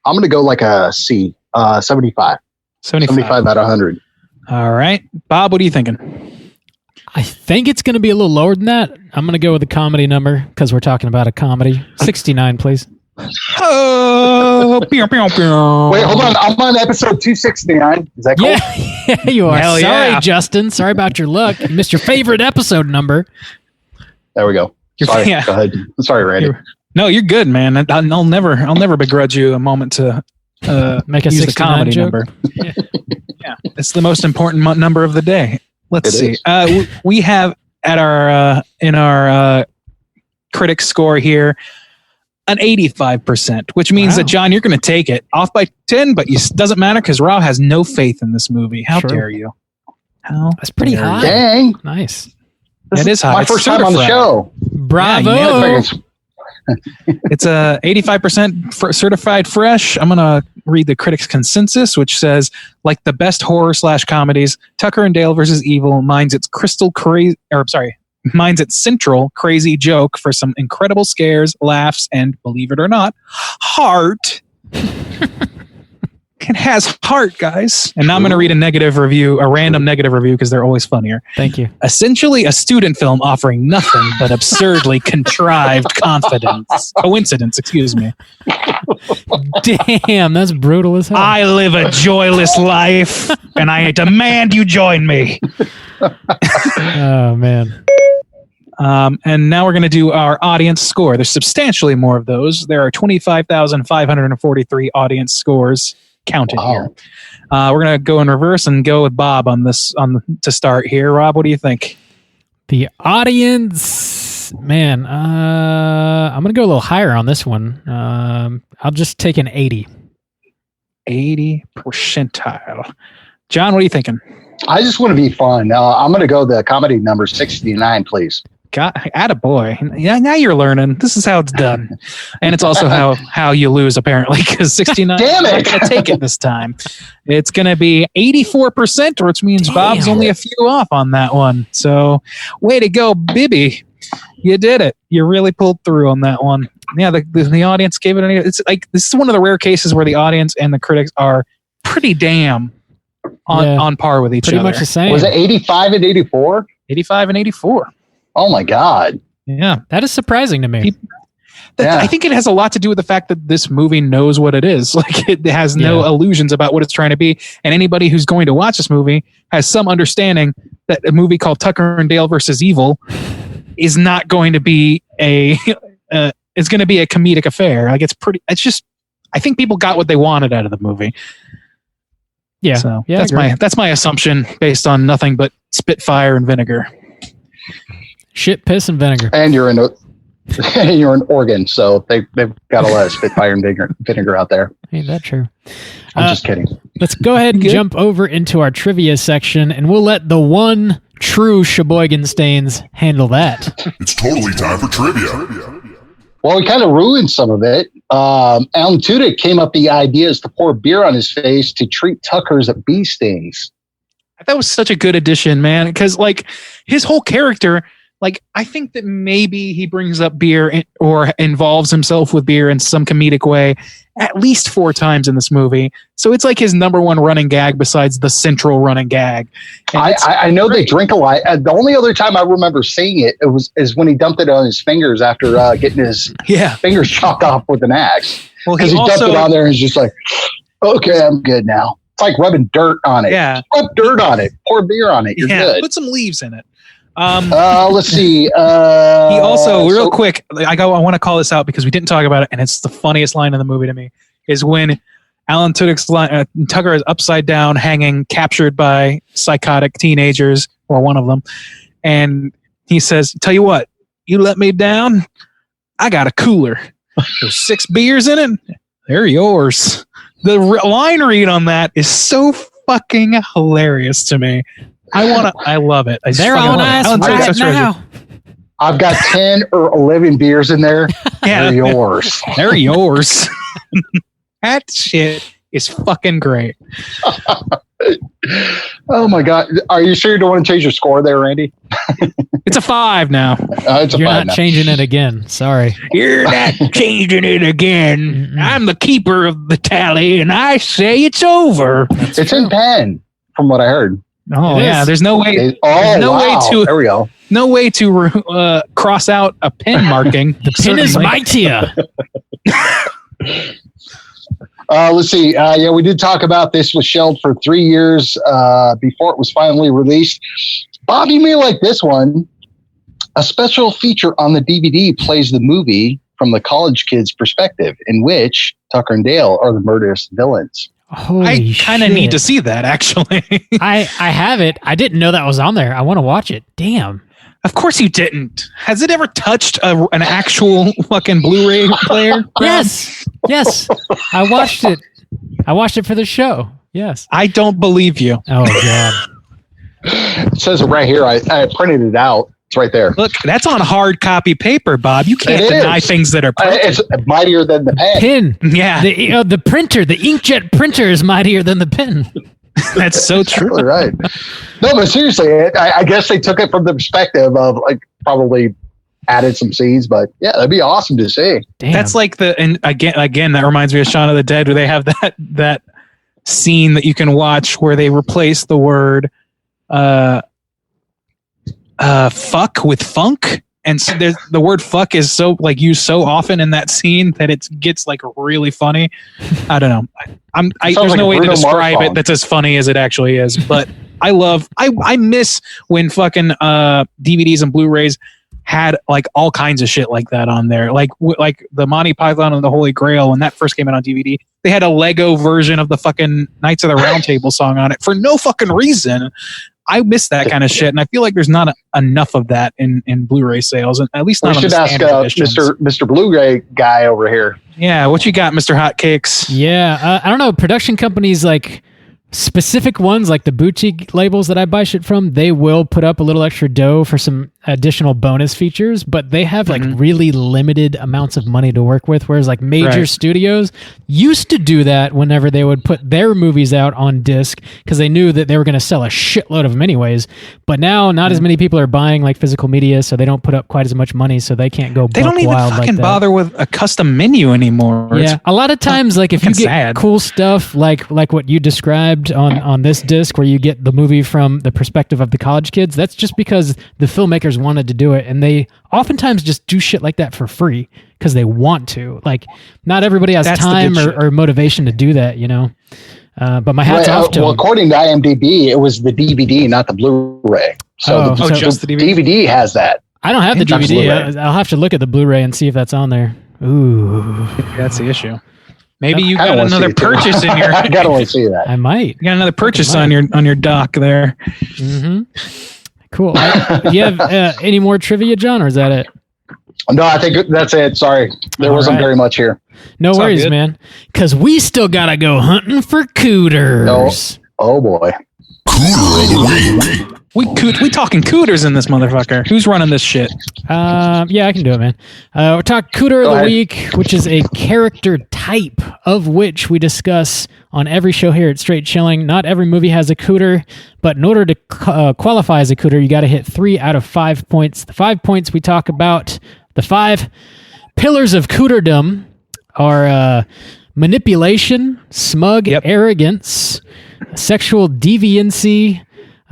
going to go like a C, 75. 75 out of 100. All right. Bob, what are you thinking? I think it's going to be a little lower than that. I'm going to go with the comedy number because we're talking about a comedy. 69, please. Oh, pew, pew, pew. Wait, hold on. I'm on episode 269. Is that cool? Yeah, you are. Hell Sorry, yeah. Justin. Sorry about your luck. You missed your favorite episode number. There we go. Sorry. Yeah. Go ahead. I'm sorry, Randy. No, you're good, man. I'll never begrudge you a moment to Make a use the 69 comedy joke. number. Yeah, it's the most important number of the day. Let's It see. We have at our in our critic score here an 85%, which means that, John, you're going to take it off by 10, but it doesn't matter because Rob has no faith in this movie. How Sure. dare you? That's pretty high. Dang. Nice. It is high. My It's first time on the certified. show. Bravo. Yeah, It's a 85% certified fresh. I'm going to read the critics' consensus, which says, like the best horror / comedies, Tucker and Dale versus Evil minds its central crazy joke for some incredible scares, laughs, and, believe it or not, heart. It has heart, guys. And now I'm going to read a random negative review because they're always funnier. Thank you. Essentially a student film offering nothing but absurdly contrived coincidence, excuse me. Damn, that's brutal as hell. I live a joyless life and I demand you join me. Oh, man. And now we're going to do our audience score. There's substantially more of those. There are 25,543 audience scores counted here. We're going to go in reverse and go with Bob on this to start here. Rob, what do you think? The audience, man, I'm going to go a little higher on this one. I'll just take an 80. 80 percentile. John, what are you thinking? I just want to be fun. I'm going to go the comedy number 69, please. Attaboy. Yeah, now you're learning. This is how it's done. And it's also how you lose, apparently, because 69 Damn it. is not going to take it this time. It's going to be 84%, which means Bob's only a few off on that one. So, way to go, Bibby. You did it. You really pulled through on that one. Yeah, the audience gave it it's like this is one of the rare cases where the audience and the critics are pretty damn on par with each other. Pretty much the same. Was it 85 and 84? 85 and 84. Oh, my God. Yeah. That is surprising to me. I think it has a lot to do with the fact that this movie knows what it is. Like, it has no illusions about what it's trying to be. And anybody who's going to watch this movie has some understanding that a movie called Tucker and Dale versus Evil is not going to be it's going to be a comedic affair. Like, I think people got what they wanted out of the movie. Yeah. So yeah, that's my assumption based on nothing but spitfire and vinegar. Shit, piss, and vinegar. And you're in Oregon, so they've got a lot of spitfire and vinegar out there. Ain't that true? I'm just kidding. Let's go ahead and jump over into our trivia section, and we'll let the one true Sheboygan Stains handle that. It's totally time for trivia. Well, we kind of ruined some of it. Alan Tudyk came up with the ideas to pour beer on his face to treat Tucker's bee stings. That was such a good addition, man, because like his whole character, like I think that maybe he brings up beer or involves himself with beer in some comedic way at least 4 times in this movie. So it's like his number one running gag besides the central running gag. I know they drink a lot. The only other time I remember seeing it is when he dumped it on his fingers after getting his fingers chopped off with an axe. Well, because he dumped it on there and he's just like, okay, I'm good now. It's like rubbing dirt on it. Yeah. Rub dirt on it. Pour beer on it. You're good. Put some leaves in it. Let's see. He also, real quick, I want to call this out because we didn't talk about it, and it's the funniest line in the movie to me, is when Alan Tucker is upside down, hanging, captured by psychotic teenagers, or one of them. And he says, tell you what, you let me down, I got a cooler. There's 6 beers in it. They're yours. The line read on that is so fucking hilarious to me. I love it. They're on us right now. I've got 10 or 11 beers in there. Yeah. They're yours. They're yours. That shit is fucking great. Oh my God. Are you sure you don't want to change your score there, Randy? It's a 5 now. It's a You're 5 not now. changing it again. Sorry. You're not changing it again. I'm the keeper of the tally, and I say it's over. It's in pen, from what I heard. Oh yeah, there's no way. There we go. No way to cross out a pin marking. The pin is mightier. Let's see. Yeah, we did talk about this was shelved for 3 years before it was finally released. Bob, you may like this one. A special feature on the DVD plays the movie from the college kid's perspective, in which Tucker and Dale are the murderous villains. Holy I kind of need to see that, actually. I have it. I didn't know that was on there. I want to watch it. Damn. Of course you didn't. Has it ever touched an actual fucking Blu-ray player? Yes. Yes. I watched it. I watched it for the show. Yes. I don't believe you. Oh, God. It says it right here. I printed it out. It's right there. Look, that's on hard copy paper, Bob. You can't It deny is. things that are printed. It's mightier than the pen. Pin. Yeah. The printer, the inkjet printer is mightier than the pen. That's so true. Exactly right. No, but seriously, I guess they took it from the perspective of like probably added some scenes, but yeah, that'd be awesome to see. Damn. That's like and again, that reminds me of Shaun of the Dead, where they have that scene that you can watch where they replace the word fuck with funk, and so the word fuck is so like used so often in that scene that it gets like really funny. I don't know. There's like no a way to Bruno Mars describe song. it that's as funny as it actually is. But I miss when fucking DVDs and Blu-rays had like all kinds of shit like that on there, like the Monty Python and the Holy Grail when that first came out on DVD. They had a Lego version of the fucking Knights of the Round Table song on it for no fucking reason. I miss that kind of shit, and I feel like there's not enough of that in Blu-ray sales, and at least not We on should the ask standard editions. Mr. Blu-ray guy over here. Yeah, what you got, Mr. Hotcakes? Yeah, I don't know. Production companies like specific ones, like the boutique labels that I buy shit from, they will put up a little extra dough for some additional bonus features, but they have like really limited amounts of money to work with. Whereas like major studios used to do that whenever they would put their movies out on disc because they knew that they were going to sell a shitload of them anyways. But now not as many people are buying like physical media, so they don't put up quite as much money, so they can't go They buck don't even wild fucking like that. bother with a custom menu anymore. Yeah, a lot of times, like if you fucking get sad. cool stuff, like what you described on this disc, where you get the movie from the perspective of the college kids, that's just because the filmmakers wanted to do it, and they oftentimes just do shit like that for free because they want to. Like, not everybody has That's the time good shit. or motivation to do that, you know. But my hat's off to well, them. according to IMDb, it was the DVD, not the Blu-ray. So Oh, the just the DVD? DVD has that. I don't have the That's DVD. Blu-ray. I'll have to look at the Blu-ray and see if that's on there. Ooh, That's the issue. Maybe you I got don't wanna see another it, too. purchase in your. I gotta want to see that. I might. You got another purchase on your dock there. Mm-hmm. Cool. Do you have any more trivia, John, or is that it? No, I think that's it. Sorry, there All wasn't right. very much here. No all worries, good. man. Because we still got to go hunting for cooters. Oh boy. Cooter of the week. We talking cooters in this motherfucker. Who's running this shit? Yeah, I can do it, man. We're talking Cooter of the ahead. Week, which is a character type of which we discuss on every show here at Straight Chilling. Not every movie has a cooter, but in order to qualify as a cooter, you got to hit 3 out of 5 points. The 5 points we talk about, the 5 pillars of cooterdom are manipulation, smug arrogance, sexual deviancy,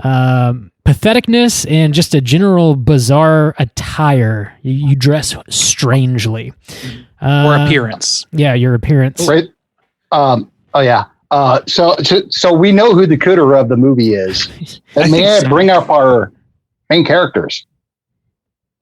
patheticness, and just a general bizarre attire. You dress strangely. Or appearance. Yeah, your appearance. Right. Oh yeah. So we know who the cooter of the movie is. And may I bring up our main characters?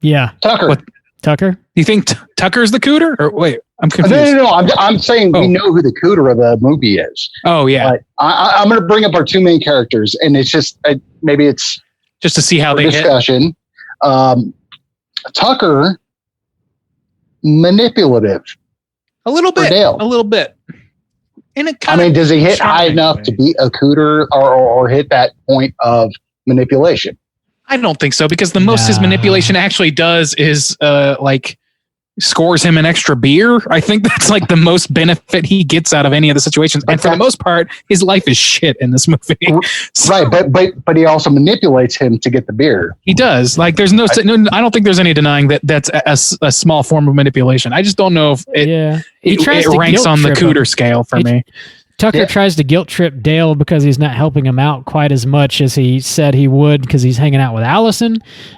Yeah. Tucker. What? Tucker? You think Tucker's the Cooter? Or wait, I'm confused. No. I'm saying we know who the Cooter of the movie is. Oh, yeah. But I'm going to bring up our two main characters, and it's just maybe it's just to see how they discussion. Tucker, manipulative. A little bit. Dale. A little bit. And it does he hit high enough to be a Cooter or hit that point of manipulation? I don't think so, because the most his manipulation actually does is like scores him an extra beer. I think that's like the most benefit he gets out of any of the situations. And for the most part, his life is shit in this movie. Right, but he also manipulates him to get the beer. He does. Like, there's no I don't think there's any denying that that's a small form of manipulation. I just don't know if it ranks on the Cooter scale for me. Tucker tries to guilt trip Dale because he's not helping him out quite as much as he said he would because he's hanging out with Allison.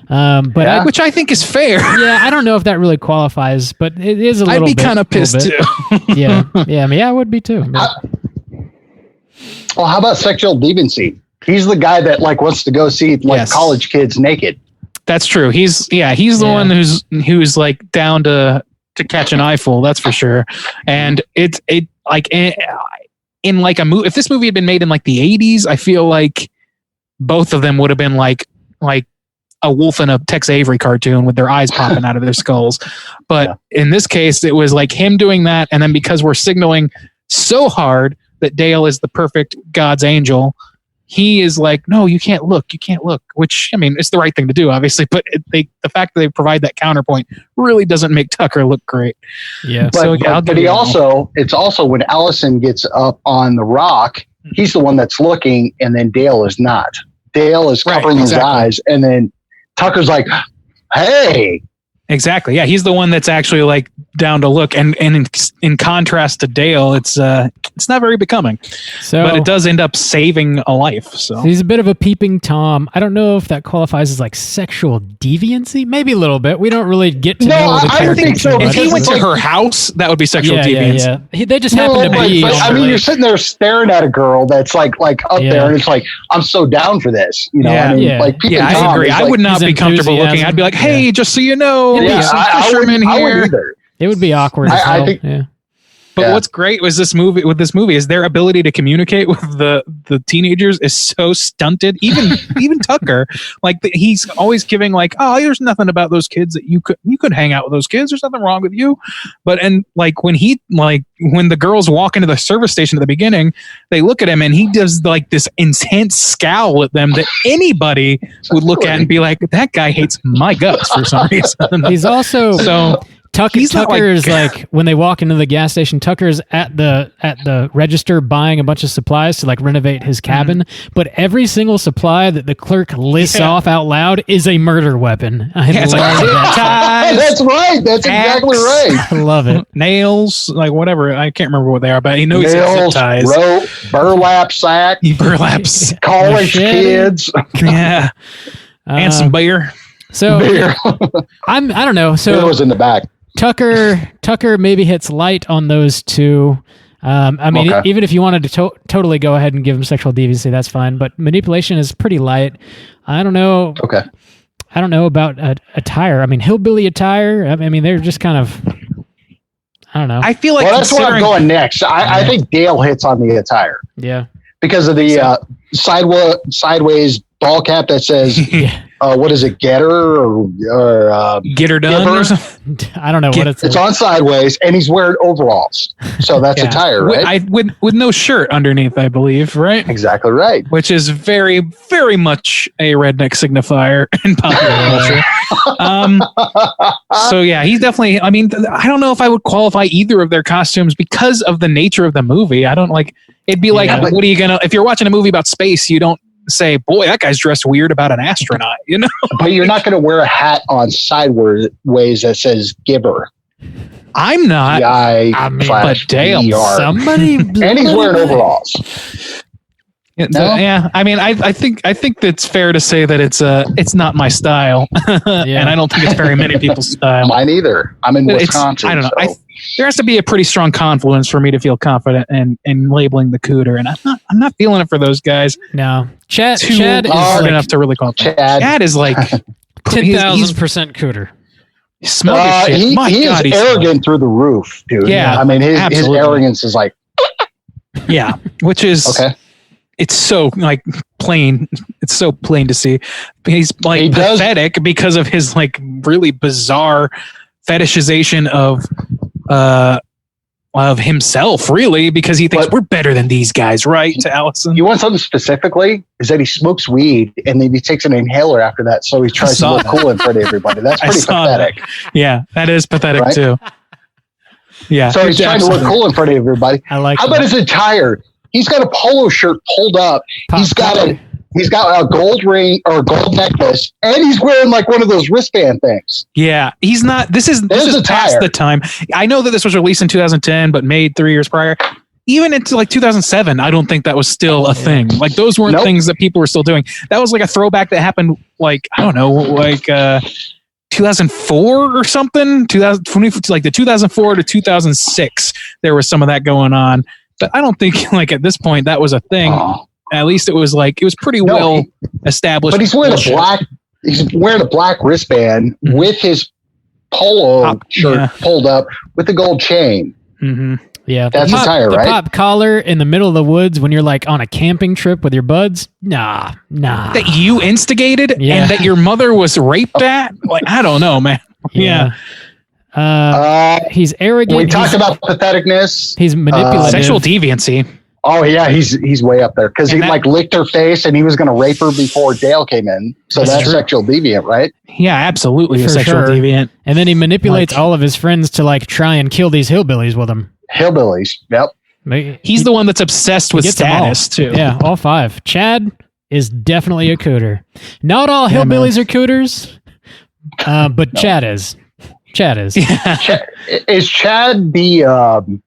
Which I think is fair. Yeah, I don't know if that really qualifies, but it is a little bit. I'd be kind of pissed too. I would be too. Well, how about sexual deviancy? He's the guy that like wants to go see college kids naked. That's true. He's the one who's like down to catch an eyeful. That's for sure. And it like. In like a movie, if this movie had been made in like the 80s, I feel like both of them would have been like a wolf in a Tex Avery cartoon with their eyes popping out of their skulls. But in this case, it was like him doing that. And then because we're signaling so hard that Dale is the perfect God's angel, he is like, no, you can't look, which, I mean, it's the right thing to do, obviously, but the fact that they provide that counterpoint really doesn't make Tucker look great. Yeah. But it's also when Allison gets up on the rock, he's the one that's looking, and then Dale is not. Dale is covering his eyes, and then Tucker's like, hey. Exactly. Yeah, he's the one that's actually like down to look, and in contrast to Dale, it's not very becoming. But it does end up saving a life. So he's a bit of a peeping Tom. I don't know if that qualifies as like sexual deviancy. Maybe a little bit. We don't really get to know the character. I think so. If he went to her house, that would be sexual deviance. Yeah. They just happen to be. You're sitting there staring at a girl that's like up there, and it's like, I'm so down for this. You know, I agree. I would not be comfortable looking. I'd be like, hey, just so you know. I wouldn't either. It would be awkward. I think. But what's great with this movie is their ability to communicate with the teenagers is so stunted. Even Tucker, like he's always giving like, oh, there's nothing about those kids that you could hang out with those kids. There's nothing wrong with you. But when the girls walk into the service station at the beginning, they look at him and he does like this intense scowl at them that anybody would look at and be like, that guy hates my guts for some reason. He's also Tucker's like when they walk into the gas station, Tucker's at the register buying a bunch of supplies to like renovate his cabin. But every single supply that the clerk lists off out loud is a murder weapon. I love that. That's right. That's exactly right. I love it. Nails, like whatever. I can't remember what they are, but he knows nails, zip ties. Rope, burlap sack, college kids. Yeah, and some beer. So I don't know. So beer was in the back. Tucker maybe hits light on those two. Even if you wanted to totally go ahead and give him sexual deviancy, that's fine. But manipulation is pretty light. I don't know. Okay. I don't know about attire. I mean, hillbilly attire. I mean, they're just kind of. I don't know. I feel like that's where I'm going next. I think Dale hits on the attire. Yeah. Because of the sideways ball cap that says. What is it? Get her or get her done? Or something? I don't know what it's. It's on sideways, and he's wearing overalls, so that's attire, right? With no shirt underneath, I believe, right? Exactly right. Which is very, very much a redneck signifier in popular culture. So yeah, he's definitely. I mean, I don't know if I would qualify either of their costumes because of the nature of the movie. I don't like. It'd be like, what are you gonna? If you're watching a movie about space, you don't say, boy, that guy's dressed weird about an astronaut, you know? But you're not going to wear a hat on sideways that says giver. I'm not. But damn, somebody. And he's wearing overalls. Yeah, I mean, I think it's fair to say that it's not my style, and I don't think it's very many people's style. Mine either. I'm in Wisconsin. I don't know. There has to be a pretty strong confluence for me to feel confident in labeling the Cooter, and I'm not feeling it for those guys. No, Chad is hard enough to really call. Chad is like 10,000% Cooter. Smug as shit. He God, is he's arrogant through the roof, dude. Yeah, I mean, his absolutely. arrogance is like, Yeah, which is okay. It's so like plain. It's so plain to see. He's like He does- pathetic because of his like really bizarre fetishization of himself, really, because he thinks But- we're better than these guys, right? To Allison, You want something specifically? Is that he smokes weed and then he takes an inhaler after that, so he tries to saw look that. cool in front of everybody. That's I pretty saw pathetic. yeah, that is pathetic Right? too. Yeah, So he's trying to look cool in front of everybody. I like How about that. his attire? He's got a polo shirt pulled up. He's got a gold ring or a gold necklace, and he's wearing like one of those wristband things. Yeah, he's not. This is the past tire. the time. I know that this was released in 2010, but made 3 years prior. Even into like 2007, I don't think that was still a thing. Like those weren't Nope. things that people were still doing. That was like a throwback that happened. Like I don't know, like 2004 or something. 2020, like the 2004 to 2006. There was some of that going on, but I don't think like at this point that was a thing. Oh. At least it was pretty No, well established. But he's wearing bullshit. He's wearing a black wristband Mhm. with his polo shirt yeah. pulled up with the gold chain. Mm-hmm. Yeah, That's the a tire, the right? pop collar in the middle of the woods when you're like on a camping trip with your buds. Nah. That you instigated Yeah. and that your mother was raped at. Like I don't know, man. Yeah. He's arrogant. We talked he's, about patheticness. he's manipulative. Sexual deviancy. Oh yeah, he's way up there because he And that- like licked her face and he was going to rape her before Dale came in. So That's that's true. sexual deviant, right? Yeah, absolutely. A For sexual sure. deviant. And then he manipulates Like- all of his friends to like try and kill these hillbillies with him. Hillbillies. Yep. He's the one that's obsessed with gets them all. status too. Yeah, all five. Chad is definitely a cooter. Not all hillbillies are cooters, but Chad is. Chad is. Is Chad the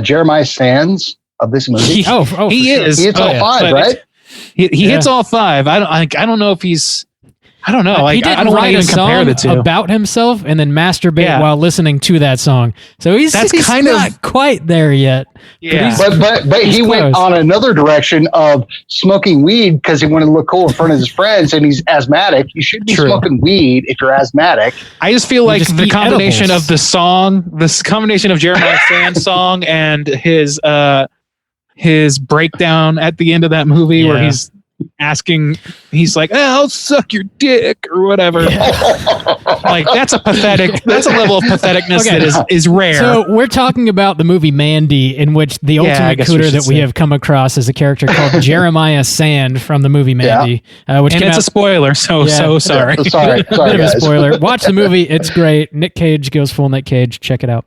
Jeremiah Sands of this movie? He, Oh, he for sure. is. He hits all five, but right? He hits all five. I don't know if he's. I don't know. he Like didn't I don't want write to a even compare song the two. about himself and then masturbate Yeah. while listening to that song. So he's That's he's kind of- not quite there yet. Yeah. But He's he went close. on another direction of smoking weed because he wanted to look cool in front of his friends, and he's asthmatic. You should be True. smoking weed if you're asthmatic. I just feel like just the eat combination edibles. of the song, this combination of Jeremiah Sand's song and his breakdown at the end of that movie where Yeah. he's like, I'll suck your dick or whatever. Like that's a level of patheticness Okay. that is rare. So we're talking about the movie Mandy, in which the I ultimate guess we cooter should that we say. have come across is a character called Jeremiah Sand from the movie Mandy, which and came it's a out. spoiler, so Yeah. sorry. Sorry, Bit of a guys. spoiler. Watch the movie; it's great. Nick Cage goes full Nick Cage. Check it out.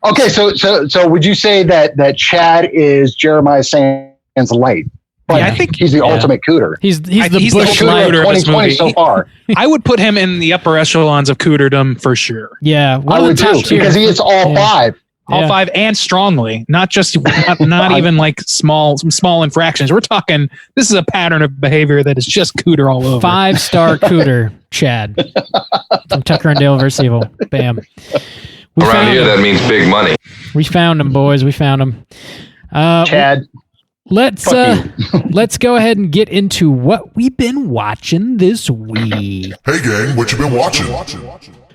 Okay, so would you say that Chad is Jeremiah Sands light? Yeah, I think he's the ultimate cooter. He's the he's the Bush cooter light. of this 2020 movie. so far. I would put him in the upper echelons of cooterdom for sure. Yeah, one I of the would top too tier. because he hits all Yeah. five. All Yeah. five and strongly, not just not even like small infractions. We're talking. This is a pattern of behavior that is just cooter all over. 5-star cooter, Chad from Tucker and Dale vs. Evil. Bam. We Around found here, him. that means big money. We found him, boys. We found him. Chad, Let's Fuck let's go ahead and get into what we've been watching this week. Hey, gang, what you been watching?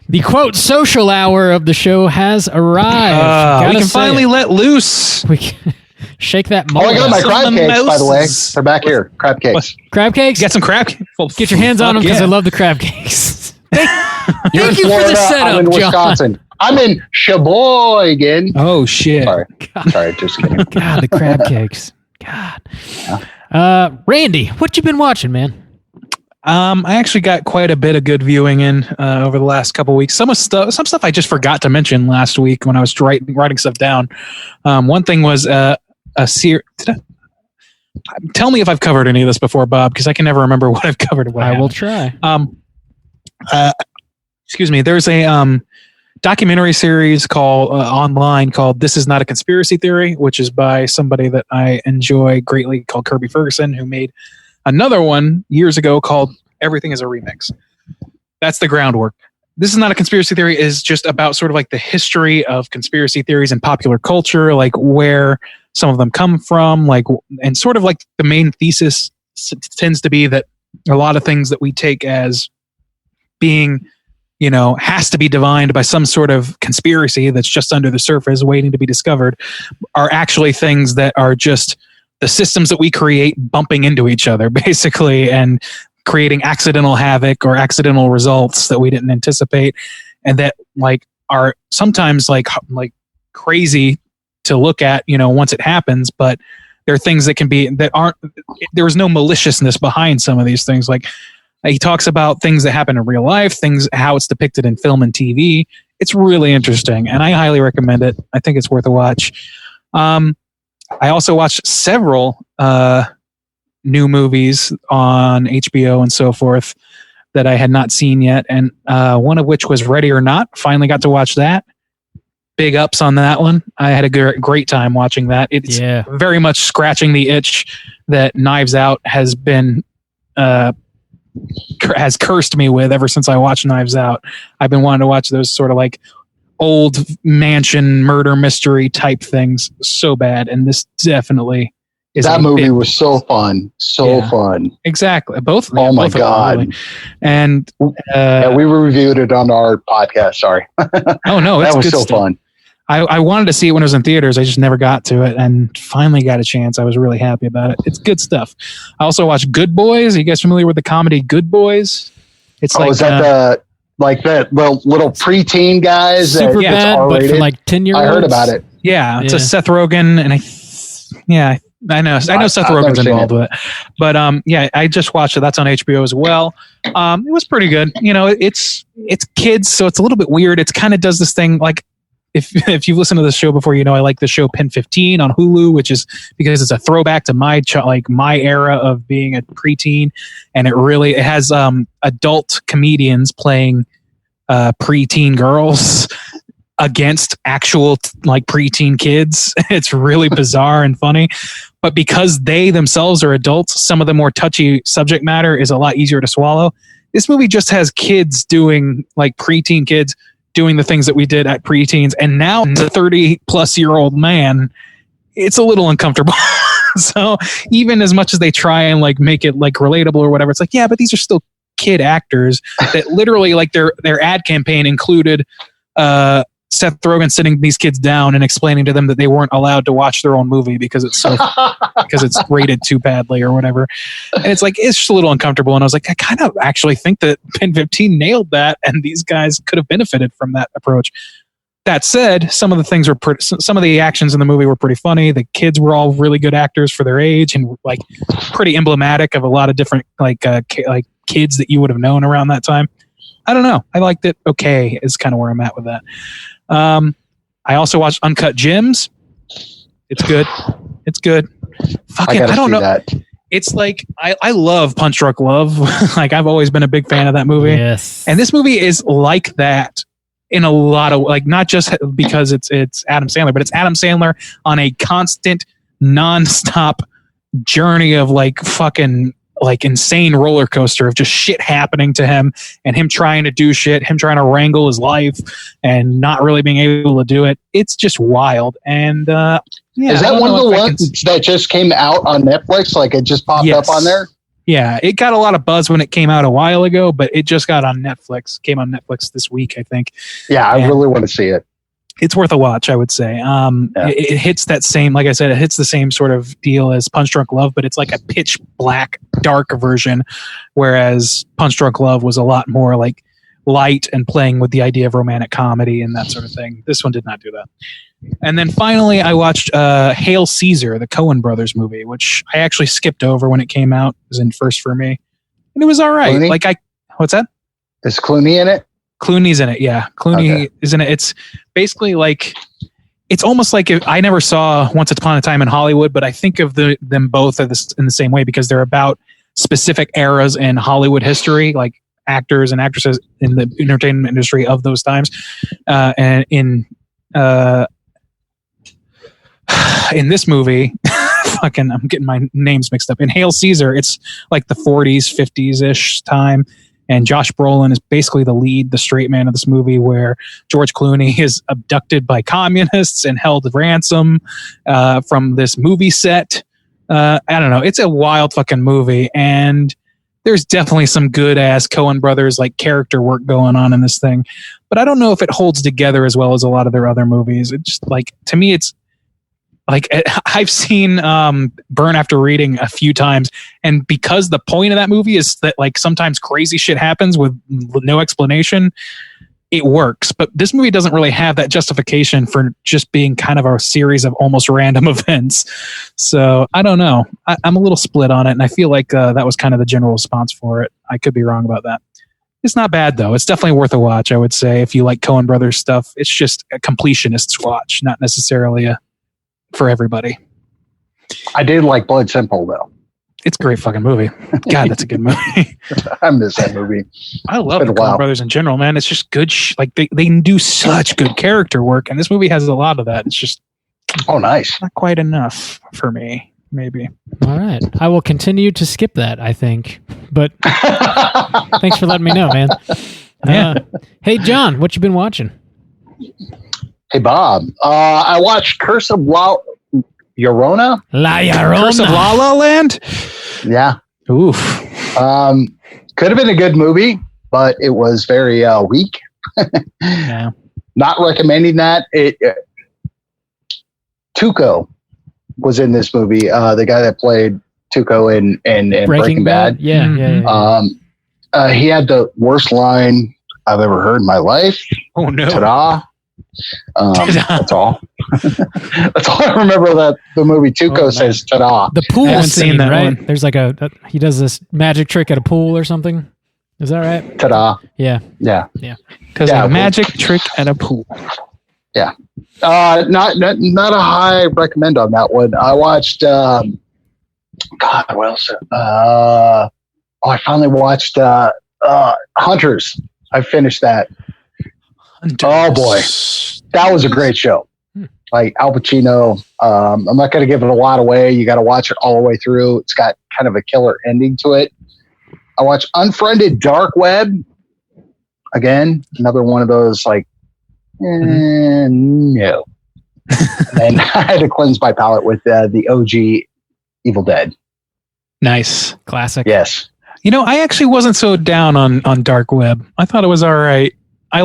The quote social hour of the show has arrived. we Gotta can say finally it. let loose. We can shake that oh, mold. I got my out. crab Some cakes, by the way. mouses. They're back here. Crab cakes. Crab cakes. You got some crab. Well, Get your hands on them fuck because yeah. I love the crab cakes. You're Thank in you for Florida. the setup, I'm in John. Wisconsin. I'm in Sheboygan. Oh shit! Sorry, just kidding. God, the crab cakes. God. Randy, what you been watching, man? I actually got quite a bit of good viewing in over the last couple weeks. Some stuff I just forgot to mention last week when I was writing stuff down. One thing was a series. Tell me if I've covered any of this before, Bob, because I can never remember what I've covered. And what I will haven't. try. Excuse me. There's a documentary series called online called "This Is Not a Conspiracy Theory," which is by somebody that I enjoy greatly, called Kirby Ferguson, who made another one years ago called "Everything Is a Remix." That's the groundwork. This Is Not a Conspiracy Theory is just about sort of like the history of conspiracy theories in popular culture, like where some of them come from, like, and sort of like the main thesis tends to be that a lot of things that we take as being, has to be divined by some sort of conspiracy that's just under the surface waiting to be discovered, are actually things that are just the systems that we create bumping into each other, basically, and creating accidental havoc or accidental results that we didn't anticipate, and that like are sometimes like crazy to look at, once it happens, but there are things that aren't, there's no maliciousness behind some of these things. Like he talks about things that happen in real life, how it's depicted in film and TV. It's really interesting, and I highly recommend it. I think it's worth a watch. I also watched several new movies on HBO and so forth that I had not seen yet, and one of which was Ready or Not. Finally got to watch that. Big ups on that one. I had a great time watching that. It's very much scratching the itch that Knives Out has been has cursed me with ever since I watched Knives Out. I've been wanting to watch those sort of like old mansion murder mystery type things so bad, and this definitely is. That movie was so fun, fun. Exactly, both. Oh my god! Really. And we reviewed it on our podcast. Sorry. Oh no, that was good so stuff. Fun. I wanted to see it when it was in theaters. I just never got to it, and finally got a chance. I was really happy about it. It's good stuff. I also watched Good Boys. Are you guys familiar with the comedy Good Boys? It's is that the little preteen guys? Super bad, but for like 10-year-olds. I heard about it. Yeah, it's a Seth Rogen, and I know Seth Rogen's involved with it, but I just watched it. That's on HBO as well. It was pretty good. It's kids, so it's a little bit weird. It's kind of does this thing like. If you've listened to this show before, I like the show Pen 15 on Hulu, which is because it's a throwback to my era of being a preteen, and it has adult comedians playing preteen girls against actual preteen kids. It's really bizarre and funny, but because they themselves are adults, some of the more touchy subject matter is a lot easier to swallow. This movie just has kids doing preteen kids doing the things that we did at preteens, and now the 30-plus-year-old man, it's a little uncomfortable. So even as much as they try and make it relatable or whatever, it's but these are still kid actors that literally their ad campaign included Seth Rogen sitting these kids down and explaining to them that they weren't allowed to watch their own movie because it's rated too badly or whatever. And it's just a little uncomfortable. And I was like, I kind of actually think that Pen 15 nailed that, and these guys could have benefited from that approach. That said, some of the actions in the movie were pretty funny. The kids were all really good actors for their age and pretty emblematic of a lot of different kids that you would have known around that time. I don't know. I liked it. Okay, is kind of where I'm at with that. I also watched Uncut Gems. It's good. I don't know. That. It's I love Punch Drunk Love. I've always been a big fan of that movie. Yes. And this movie is like that in a lot of not just because it's Adam Sandler, but it's Adam Sandler on a constant, nonstop journey of insane roller coaster of just shit happening to him and him trying to do shit, him trying to wrangle his life and not really being able to do it. It's just wild. And is that one of the ones that just came out on Netflix? It just popped up on there? Yeah, it got a lot of buzz when it came out a while ago, but it just got on Netflix. Came on Netflix this week, I think. Yeah, I really want to see it. It's worth a watch, I would say. It hits that same, like I said, it hits the same sort of deal as Punch Drunk Love, but it's like a pitch black, dark version, whereas Punch Drunk Love was a lot more light and playing with the idea of romantic comedy and that sort of thing. This one did not do that. And then finally, I watched Hail Caesar, the Coen Brothers movie, which I actually skipped over when it came out. It was in first for me, and it was all right. Clooney? What's that? Is Clooney in it? Clooney's in it, yeah. Clooney is in it. It's basically it's almost like I never saw Once Upon a Time in Hollywood, but I think of them both in the same way because they're about specific eras in Hollywood history, like actors and actresses in the entertainment industry of those times. And in this movie, I'm getting my names mixed up. In Hail Caesar, it's like the 40s, 50s-ish time. And Josh Brolin is basically the lead, the straight man of this movie, where George Clooney is abducted by communists and held ransom from this movie set. I don't know. It's a wild fucking movie. And there's definitely some good ass Coen brothers like character work going on in this thing, but I don't know if it holds together as well as a lot of their other movies. It's just like, to me, it's like, I've seen Burn After Reading a few times, and because the point of that movie is that like sometimes crazy shit happens with no explanation, it works. But this movie doesn't really have that justification for just being kind of a series of almost random events. So I don't know. I'm a little split on it, and I feel like that was kind of the general response for it. I could be wrong about that. It's not bad, though. It's definitely worth a watch, I would say, if you like Coen Brothers stuff. It's just a completionist's watch, not necessarily for everybody. I did like Blood Simple, though. It's a great fucking movie. God, that's a good movie. I miss that movie. I love the Coen Brothers in general, man. It's just good. Like they do such good character work, and this movie has a lot of that. It's just nice. Not quite enough for me, maybe. All right, I will continue to skip that, I think. But thanks for letting me know, man. Yeah. Hey, John, what you been watching? Hey, Bob. I watched Curse of La Llorona. La Llorona. Curse of La La Land? Yeah. Oof. Could have been a good movie, but it was very weak. Yeah. Not recommending that. Tuco was in this movie. The guy that played Tuco in Breaking Bad. Yeah, Mm-hmm. yeah. He had the worst line I've ever heard in my life. Oh, no. Ta-da. That's all. That's all I remember. That the movie Tuco says ta-da. The pool haven't scene, seen that right? one. There's like he does this magic trick at a pool or something. Is that right? Ta-da. Yeah. Yeah. Does a magic trick at a pool. Yeah. Not a high recommend on that one. I watched God, what else? I finally watched Hunters. I finished that. Oh boy, that was a great show. Like Al Pacino. I'm not going to give it a lot away. You got to watch it all the way through. It's got kind of a killer ending to it. I watched Unfriended Dark Web. Again, another one of those like, no. And I had to cleanse my palate with the OG Evil Dead. Nice. Classic. Yes. You know, I actually wasn't so down on Dark Web. I thought it was all right. I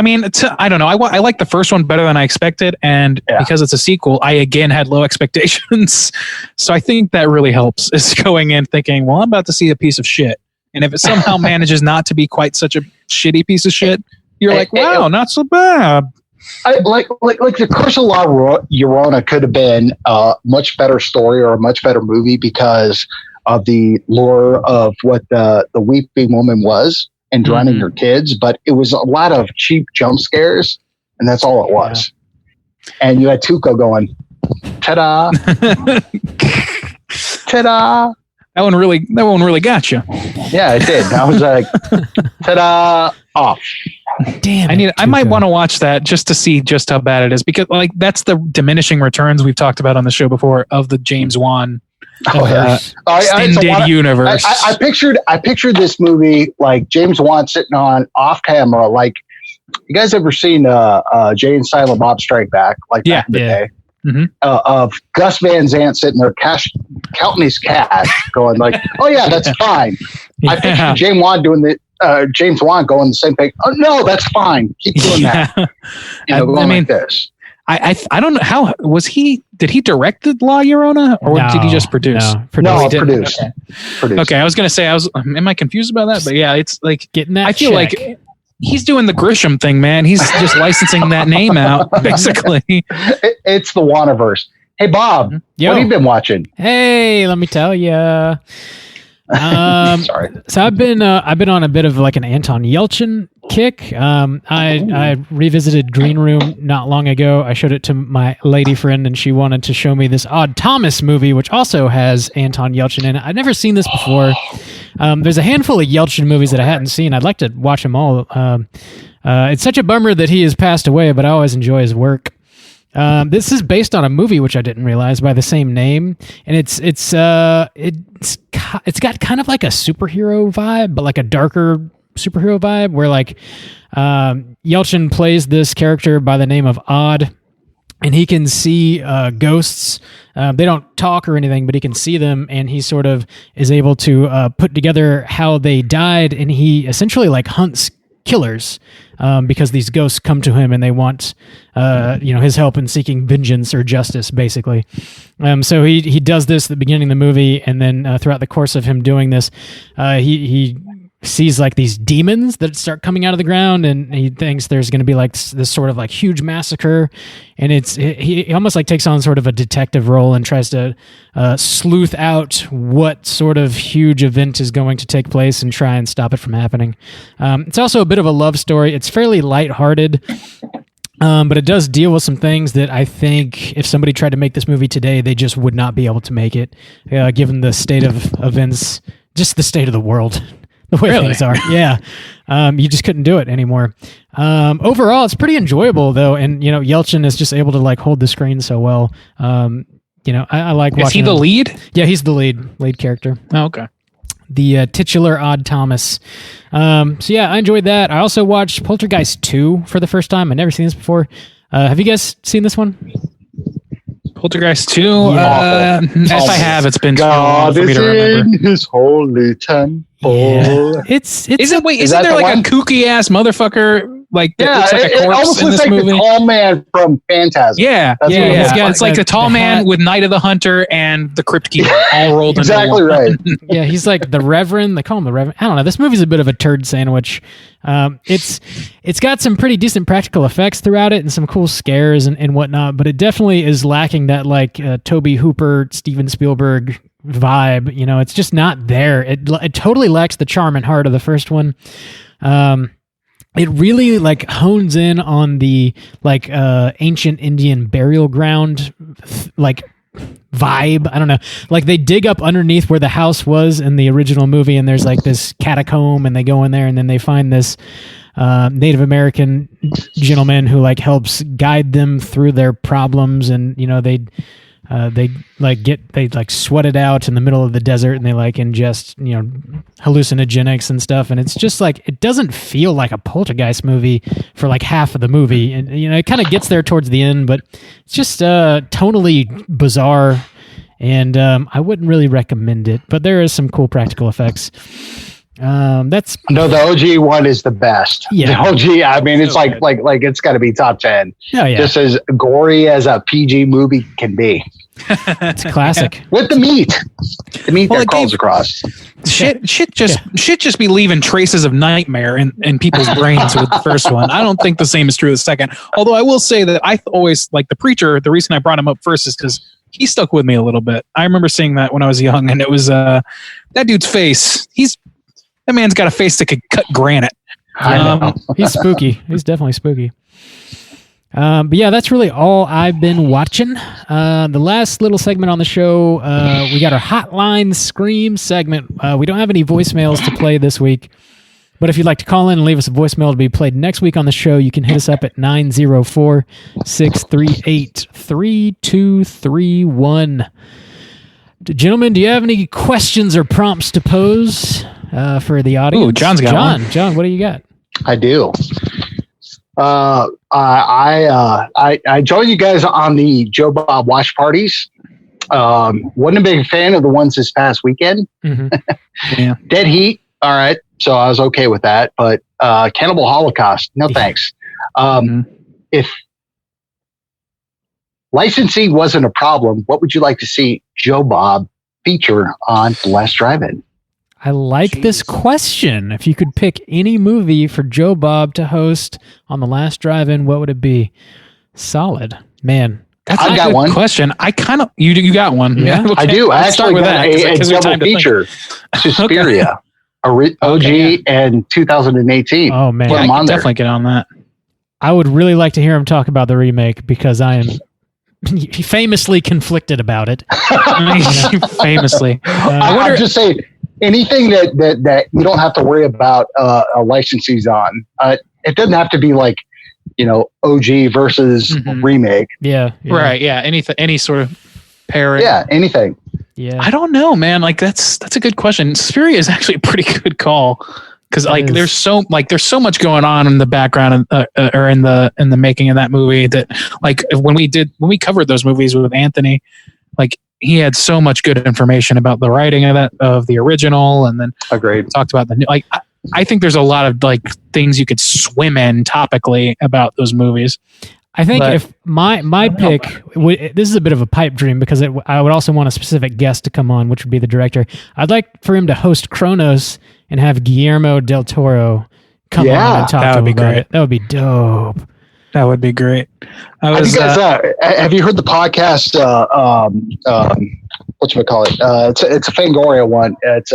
mean, I don't know. I like the first one better than I expected, and because it's a sequel, I again had low expectations. So I think that really helps. Is going in thinking, well, I'm about to see a piece of shit, and if it somehow manages not to be quite such a shitty piece of shit, you're like, wow, not so bad. Like the Curse of La Llorona could have been a much better story or a much better movie because of the lure of what the weeping woman was and drowning her kids, but it was a lot of cheap jump scares, and that's all it was. Yeah. And you had Tuco going, ta-da, ta-da. That one really got you. Yeah, it did. I was like, ta-da, off. Damn. I might want to watch that just to see just how bad it is, because like that's the diminishing returns we've talked about on the show before of the James Wan extended universe. I pictured this movie like James Wan sitting on off camera. Like, you guys ever seen Jay and Silent Bob Strike Back? Like back in the day. Mm-hmm. Of Gus Van Sant sitting there counting his cash, going like, "Oh yeah, that's fine." Yeah. I picture James Wan doing going the same thing. Oh no, that's fine. Keep doing that. Like this. I don't know how was he. Did he direct the La Llorona, or did he just produce? No, produced. Okay, I was gonna say am I confused about that? But yeah, it's like getting that. I feel like he's doing the Grisham thing, man. He's just licensing that name out, basically. It's the Wannaverse. Hey, Bob, what have you been watching? Hey, let me tell you. Sorry. So I've been on a bit of like an Anton Yelchin kick. I revisited Green Room not long ago. I showed it to my lady friend, and she wanted to show me this Odd Thomas movie, which also has Anton Yelchin in it. I'd never seen this before. There's a handful of Yelchin movies that I hadn't seen. I'd like to watch them all. It's such a bummer that he has passed away, but I always enjoy his work. This is based on a movie which I didn't realize by the same name, and it's got kind of like a superhero vibe, but like a darker superhero vibe, where like Yelchin plays this character by the name of Odd, and he can see ghosts. They don't talk or anything, but he can see them, and he sort of is able to put together how they died, and he essentially like hunts killers because these ghosts come to him and they want his help in seeking vengeance or justice, basically. So he does this at the beginning of the movie, and then throughout the course of him doing this, he sees like these demons that start coming out of the ground, and he thinks there's going to be like this sort of like huge massacre, and he almost like takes on sort of a detective role and tries to sleuth out what sort of huge event is going to take place and try and stop it from happening. It's also a bit of a love story. It's fairly lighthearted, but it does deal with some things that I think if somebody tried to make this movie today, they just would not be able to make it, given the state of events, just the state of the world. The way things are. Yeah. You just couldn't do it anymore. Overall, it's pretty enjoyable though. And, Yelchin is just able to like hold the screen so well. I like watching. Is he the lead? Yeah, he's the lead character. Oh, okay. The titular Odd Thomas. So yeah, I enjoyed that. I also watched Poltergeist 2 for the first time. I'd never seen this before. Have you guys seen this one? Poltergeist 2? If I have, it's been too long for me to remember. His holy temple. Yeah. Isn't there like a kooky ass motherfucker like that looks like a corpse in this like movie? The tall man from Phantasm. Yeah, That's it's like the tall man with Night of the Hunter and the Crypt Keeper all rolled into one. Exactly right. Yeah, he's like the Reverend. They call him the Reverend. I don't know. This movie's a bit of a turd sandwich. It's got some pretty decent practical effects throughout it and some cool scares and whatnot, but it definitely is lacking that like Tobe Hooper, Steven Spielberg vibe. It's just not there. It totally lacks the charm and heart of the first one. It really like hones in on the like ancient Indian burial ground like vibe. I don't know. Like they dig up underneath where the house was in the original movie, and there's like this catacomb, and they go in there, and then they find this Native American gentleman who like helps guide them through their problems, and they sweat it out in the middle of the desert, and they like ingest hallucinogenics and stuff, and it's just like it doesn't feel like a Poltergeist movie for like half of the movie, and it kind of gets there towards the end, but it's just tonally bizarre, and I wouldn't really recommend it, but there is some cool practical effects. The OG one is the best. Yeah. The OG, I mean, it's like it's got to be top 10. Oh, yeah. Just as gory as a PG movie can be. It's classic. With the meat that crawls across. Shit just be leaving traces of nightmare in people's brains with the first one. I don't think the same is true of the second. Although I will say that I always like the Preacher. The reason I brought him up first is because he stuck with me a little bit. I remember seeing that when I was young, and it was that dude's face. That man's got a face that could cut granite. He's spooky. He's definitely spooky. But yeah, that's really all I've been watching. The last little segment on the show, we got our Hotline Scream segment. We don't have any voicemails to play this week, but if you'd like to call in and leave us a voicemail to be played next week on the show, you can hit us up at 904-638-3231. Gentlemen, do you have any questions or prompts to pose for the audience? Ooh, John's got one. John, what do you got? I do. I joined you guys on the Joe Bob watch parties. Wasn't a big fan of the ones this past weekend. Mm-hmm. Yeah. Dead Heat. All right. So I was okay with that, but Cannibal Holocaust. No, thanks. If licensing wasn't a problem, what would you like to see Joe Bob feature on The Last Drive-In? I like this question. If you could pick any movie for Joe Bob to host on The Last Drive-In, what would it be? Solid. Man. That's I've a got good one. question. I kind of you got one. Yeah. Okay. I do. I Let's start actually with got that, a double feature. Suspiria. OG and 2018. Oh, man. Yeah, Put I 'em can on there. definitely get on that. I would really like to hear him talk about the remake because I am famously conflicted about it. Famously. I'm just saying, anything that you don't have to worry about licensees on. It doesn't have to be like, OG versus remake. Yeah. Right. Yeah. Any sort of pairing. Yeah, anything. Yeah. I don't know, man. Like that's a good question. Suspiria is actually a pretty good call. because It like is. there's so much going on in the background or in the making of that movie that like when we covered those movies with Anthony, like he had so much good information about the writing of the original, and then Agreed. talked about the new. Like I think there's a lot of like things you could swim in topically about those movies. I think But- if my pick, this is a bit of a pipe dream because I would also want a specific guest to come on, which would be the director. I'd like for him to host Kronos and have Guillermo del Toro come on and talk that to would him be about great. it. That would be dope. That would be great. Have you heard the podcast? Whatchamacallit? It's a Fangoria one. It's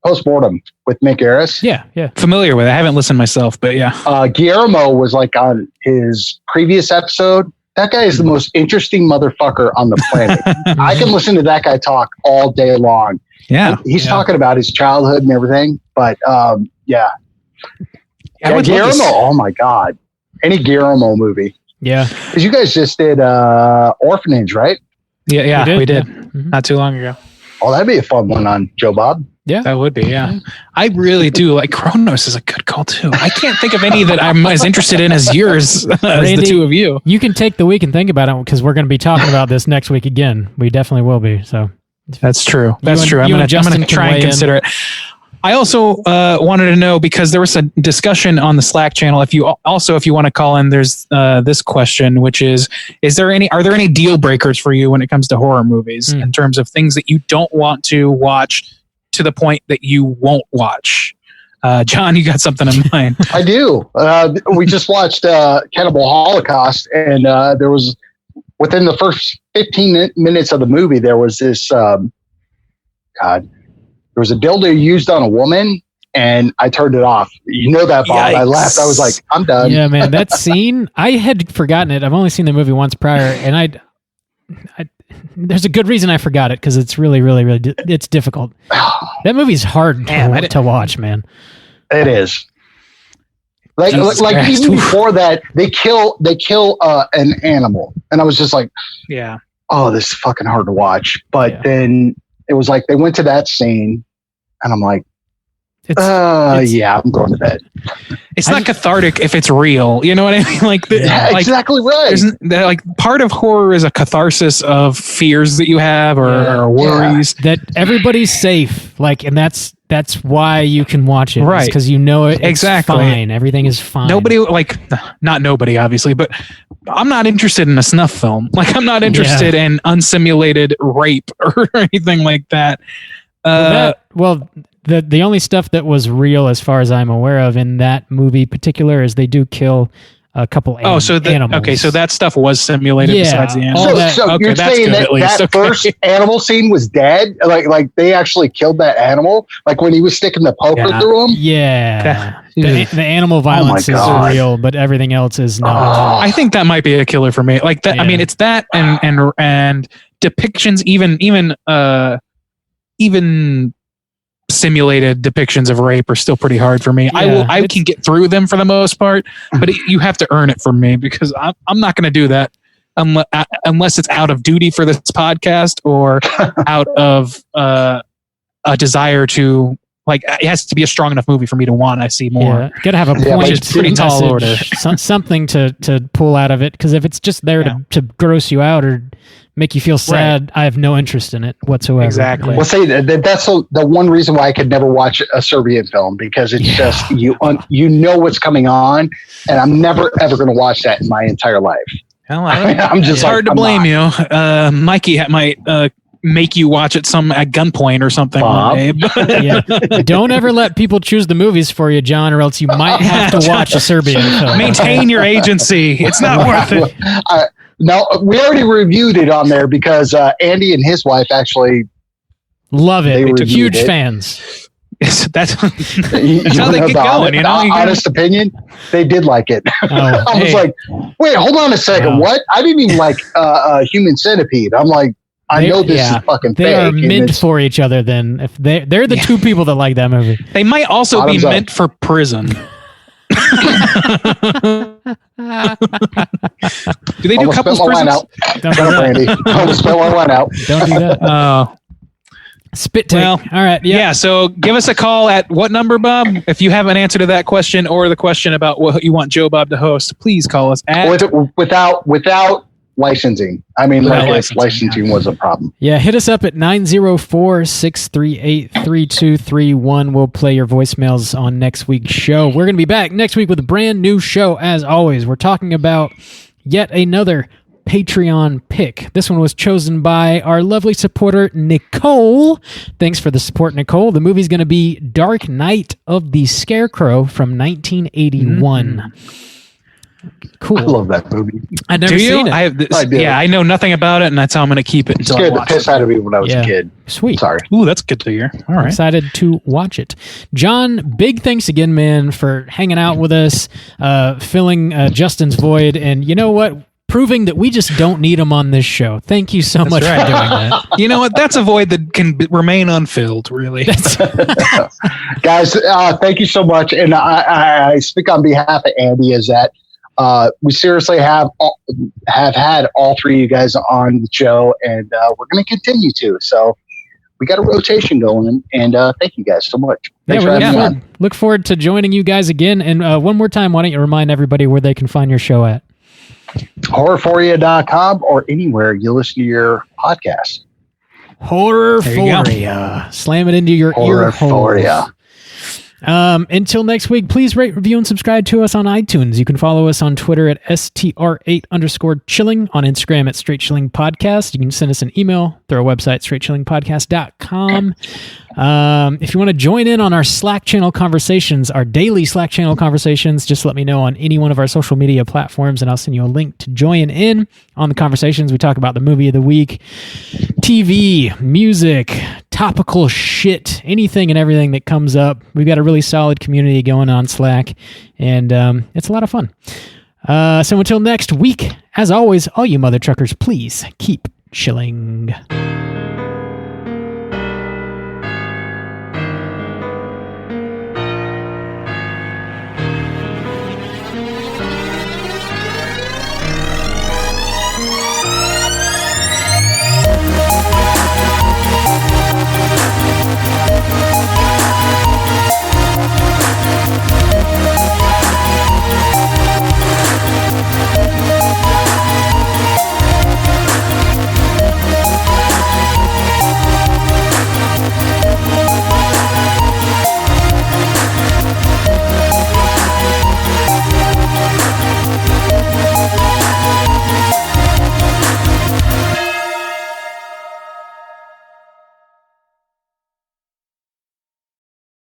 Postmortem with Mick Harris. Yeah. familiar with it. I haven't listened myself, but yeah. Guillermo was like on his previous episode. That guy is the most interesting motherfucker on the planet. I can listen to that guy talk all day long. Yeah. He's talking about his childhood and everything. But yeah. I would love Guillermo. to Oh my God. Any Guillermo movie. Yeah. Because you guys just did Orphanage, right? Yeah, we did. Yeah. Mhm. Not too long ago. Oh, that'd be a fun one on Joe Bob. Yeah. That would be, yeah. I really do like Kronos is a good call too. I can't think of any that I'm as interested in as yours, as Randy, the two of you. You can take the week and think about it because we're going to be talking about this next week again. We definitely will be. So That's true. You and- I'm you gonna and Justin I'm gonna can try and weigh in. consider it. I also wanted to know because there was a discussion on the Slack channel. If you want to call in, there's this question, which is are there any deal breakers for you when it comes to horror movies in terms of things that you don't want to watch to the point that you won't watch? John, you got something in mind? I do. We just watched Cannibal Holocaust, and there was within the first 15 minutes of the movie, there was this there was a dildo used on a woman, and I turned it off. You know that, Bob. I Yikes. laughed. I was like, I'm done. yeah, man, that scene, I had forgotten it. I've only seen the movie once prior, and I there's a good reason I forgot it because it's really, really, really, it's difficult. That movie's hard to watch, man. It is. Like Jesus like Christ. even before that, they kill an animal, and I was just like, Yeah. oh, this is fucking hard to watch. But Yeah. then it was like they went to that scene, and I'm like, It's yeah, I'm going to bed. It's not cathartic if it's real. You know what I mean? Like, Yeah, like exactly right. like part of horror is a catharsis of fears that you have or worries. that everybody's safe, like, and that's why you can watch it, Right. Because you know it's Exactly. fine. Everything is fine. Nobody not nobody obviously, but I'm not interested in a snuff film. Like I'm not interested in unsimulated rape or anything like that. The only stuff that was real, as far as I'm aware of, in that movie particular, is they do kill a couple animals. so that stuff was simulated Yeah, besides the all animals. that- So Okay, you're that's saying good, that at least. that Okay. first animal scene was dead? Like they actually killed that animal? Like when he was sticking the poker Yeah. through him? Yeah, Yeah. the animal violence is God. real, but everything else is not. I think that might be a killer for me. Like that. I Yeah. mean, it's that and depictions, even simulated depictions of rape are still pretty hard for me. I can get through them for the most part, but you have to earn it from me because I'm not going to do that unless it's out of duty for this podcast or out of a desire to. Like it has to be a strong enough movie for me to want to see more. Yeah, gotta have a Yeah, point, but it's pretty tall message, order. something to pull out of it. Because if it's just there to gross you out or make you feel sad, I have no interest in it whatsoever. Exactly. Well, say that's the one reason why I could never watch a Serbian film, because it's just you know what's coming on, and I'm never ever going to watch that in my entire life. Well, I'm just it's hard to I'm blame not. you. Mikey might make you watch it at gunpoint or something Bob. one day. But Yeah. Don't ever let people choose the movies for you, John, or else you might have to watch a Serbian film. maintain your agency. It's not worth it. No, we already reviewed it on there because Andy and his wife actually. Love They it. reviewed Huge it. fans. That's You how they know get the going. You know, honest opinion, they did like it. Oh, I was hey. like, wait, hold on a second. Wow. What? I didn't even like Human Centipede. I'm like, I know this is fucking They fake. are and meant it's- for each other. Then, if they're the two people that like that movie. They might also be Bottoms up. meant for prison. Do they do Almost couples spit my wine prisons? out. Don't do Shut up, that. Randy. Almost spit my wine out. Don't do that. Oh, Spit take. Well, all right. Yeah. So give us a call at what number, Bob? If you have an answer to that question or the question about what you want Joe Bob to host, please call us at without licensing. I mean, Without if licensing was a problem. Yeah, hit us up at 904-638-3231. We'll play your voicemails on next week's show. We're going to be back next week with a brand new show. As always, we're talking about yet another Patreon pick. This one was chosen by our lovely supporter, Nicole. Thanks for the support, Nicole. The movie's going to be Dark Knight of the Scarecrow from 1981. Cool. I love that movie. I've never seen it. I do. Yeah, I know nothing about it, and that's how I'm going to keep it. It scared the piss out of me when I was a kid. Sweet. Sorry. Ooh, that's good to hear. All right. Excited to watch it. John, big thanks again, man, for hanging out with us, filling Justin's void, and you know what? Proving that we just don't need him on this show. Thank you so much for doing that. You know what? That's a void that can remain unfilled, really. Guys, thank you so much. And I speak on behalf of Andy, is that we seriously have had all three of you guys on the show, and we're going to continue to. So we got a rotation going, and thank you guys so much. Thanks for having me on. Look forward to joining you guys again. And one more time, why don't you remind everybody where they can find your show at? Horrorphoria.com or anywhere you listen to your podcast. Horrorphoria. Slam it into your ear holes. Until next week, please rate, review, and subscribe to us on iTunes. You can follow us on Twitter at STR8_chilling, on Instagram at Straight Chilling Podcast. You can send us an email through our website, straightchillingpodcast.com. If you want to join in on our Slack channel conversations, our daily Slack channel conversations, just let me know on any one of our social media platforms, and I'll send you a link to join in on the conversations. We talk about the movie of the week, TV, music, topical shit, anything and everything that comes up. We've got a really solid community going on Slack, and it's a lot of fun. So until next week, as always, all you mother truckers, please keep chilling.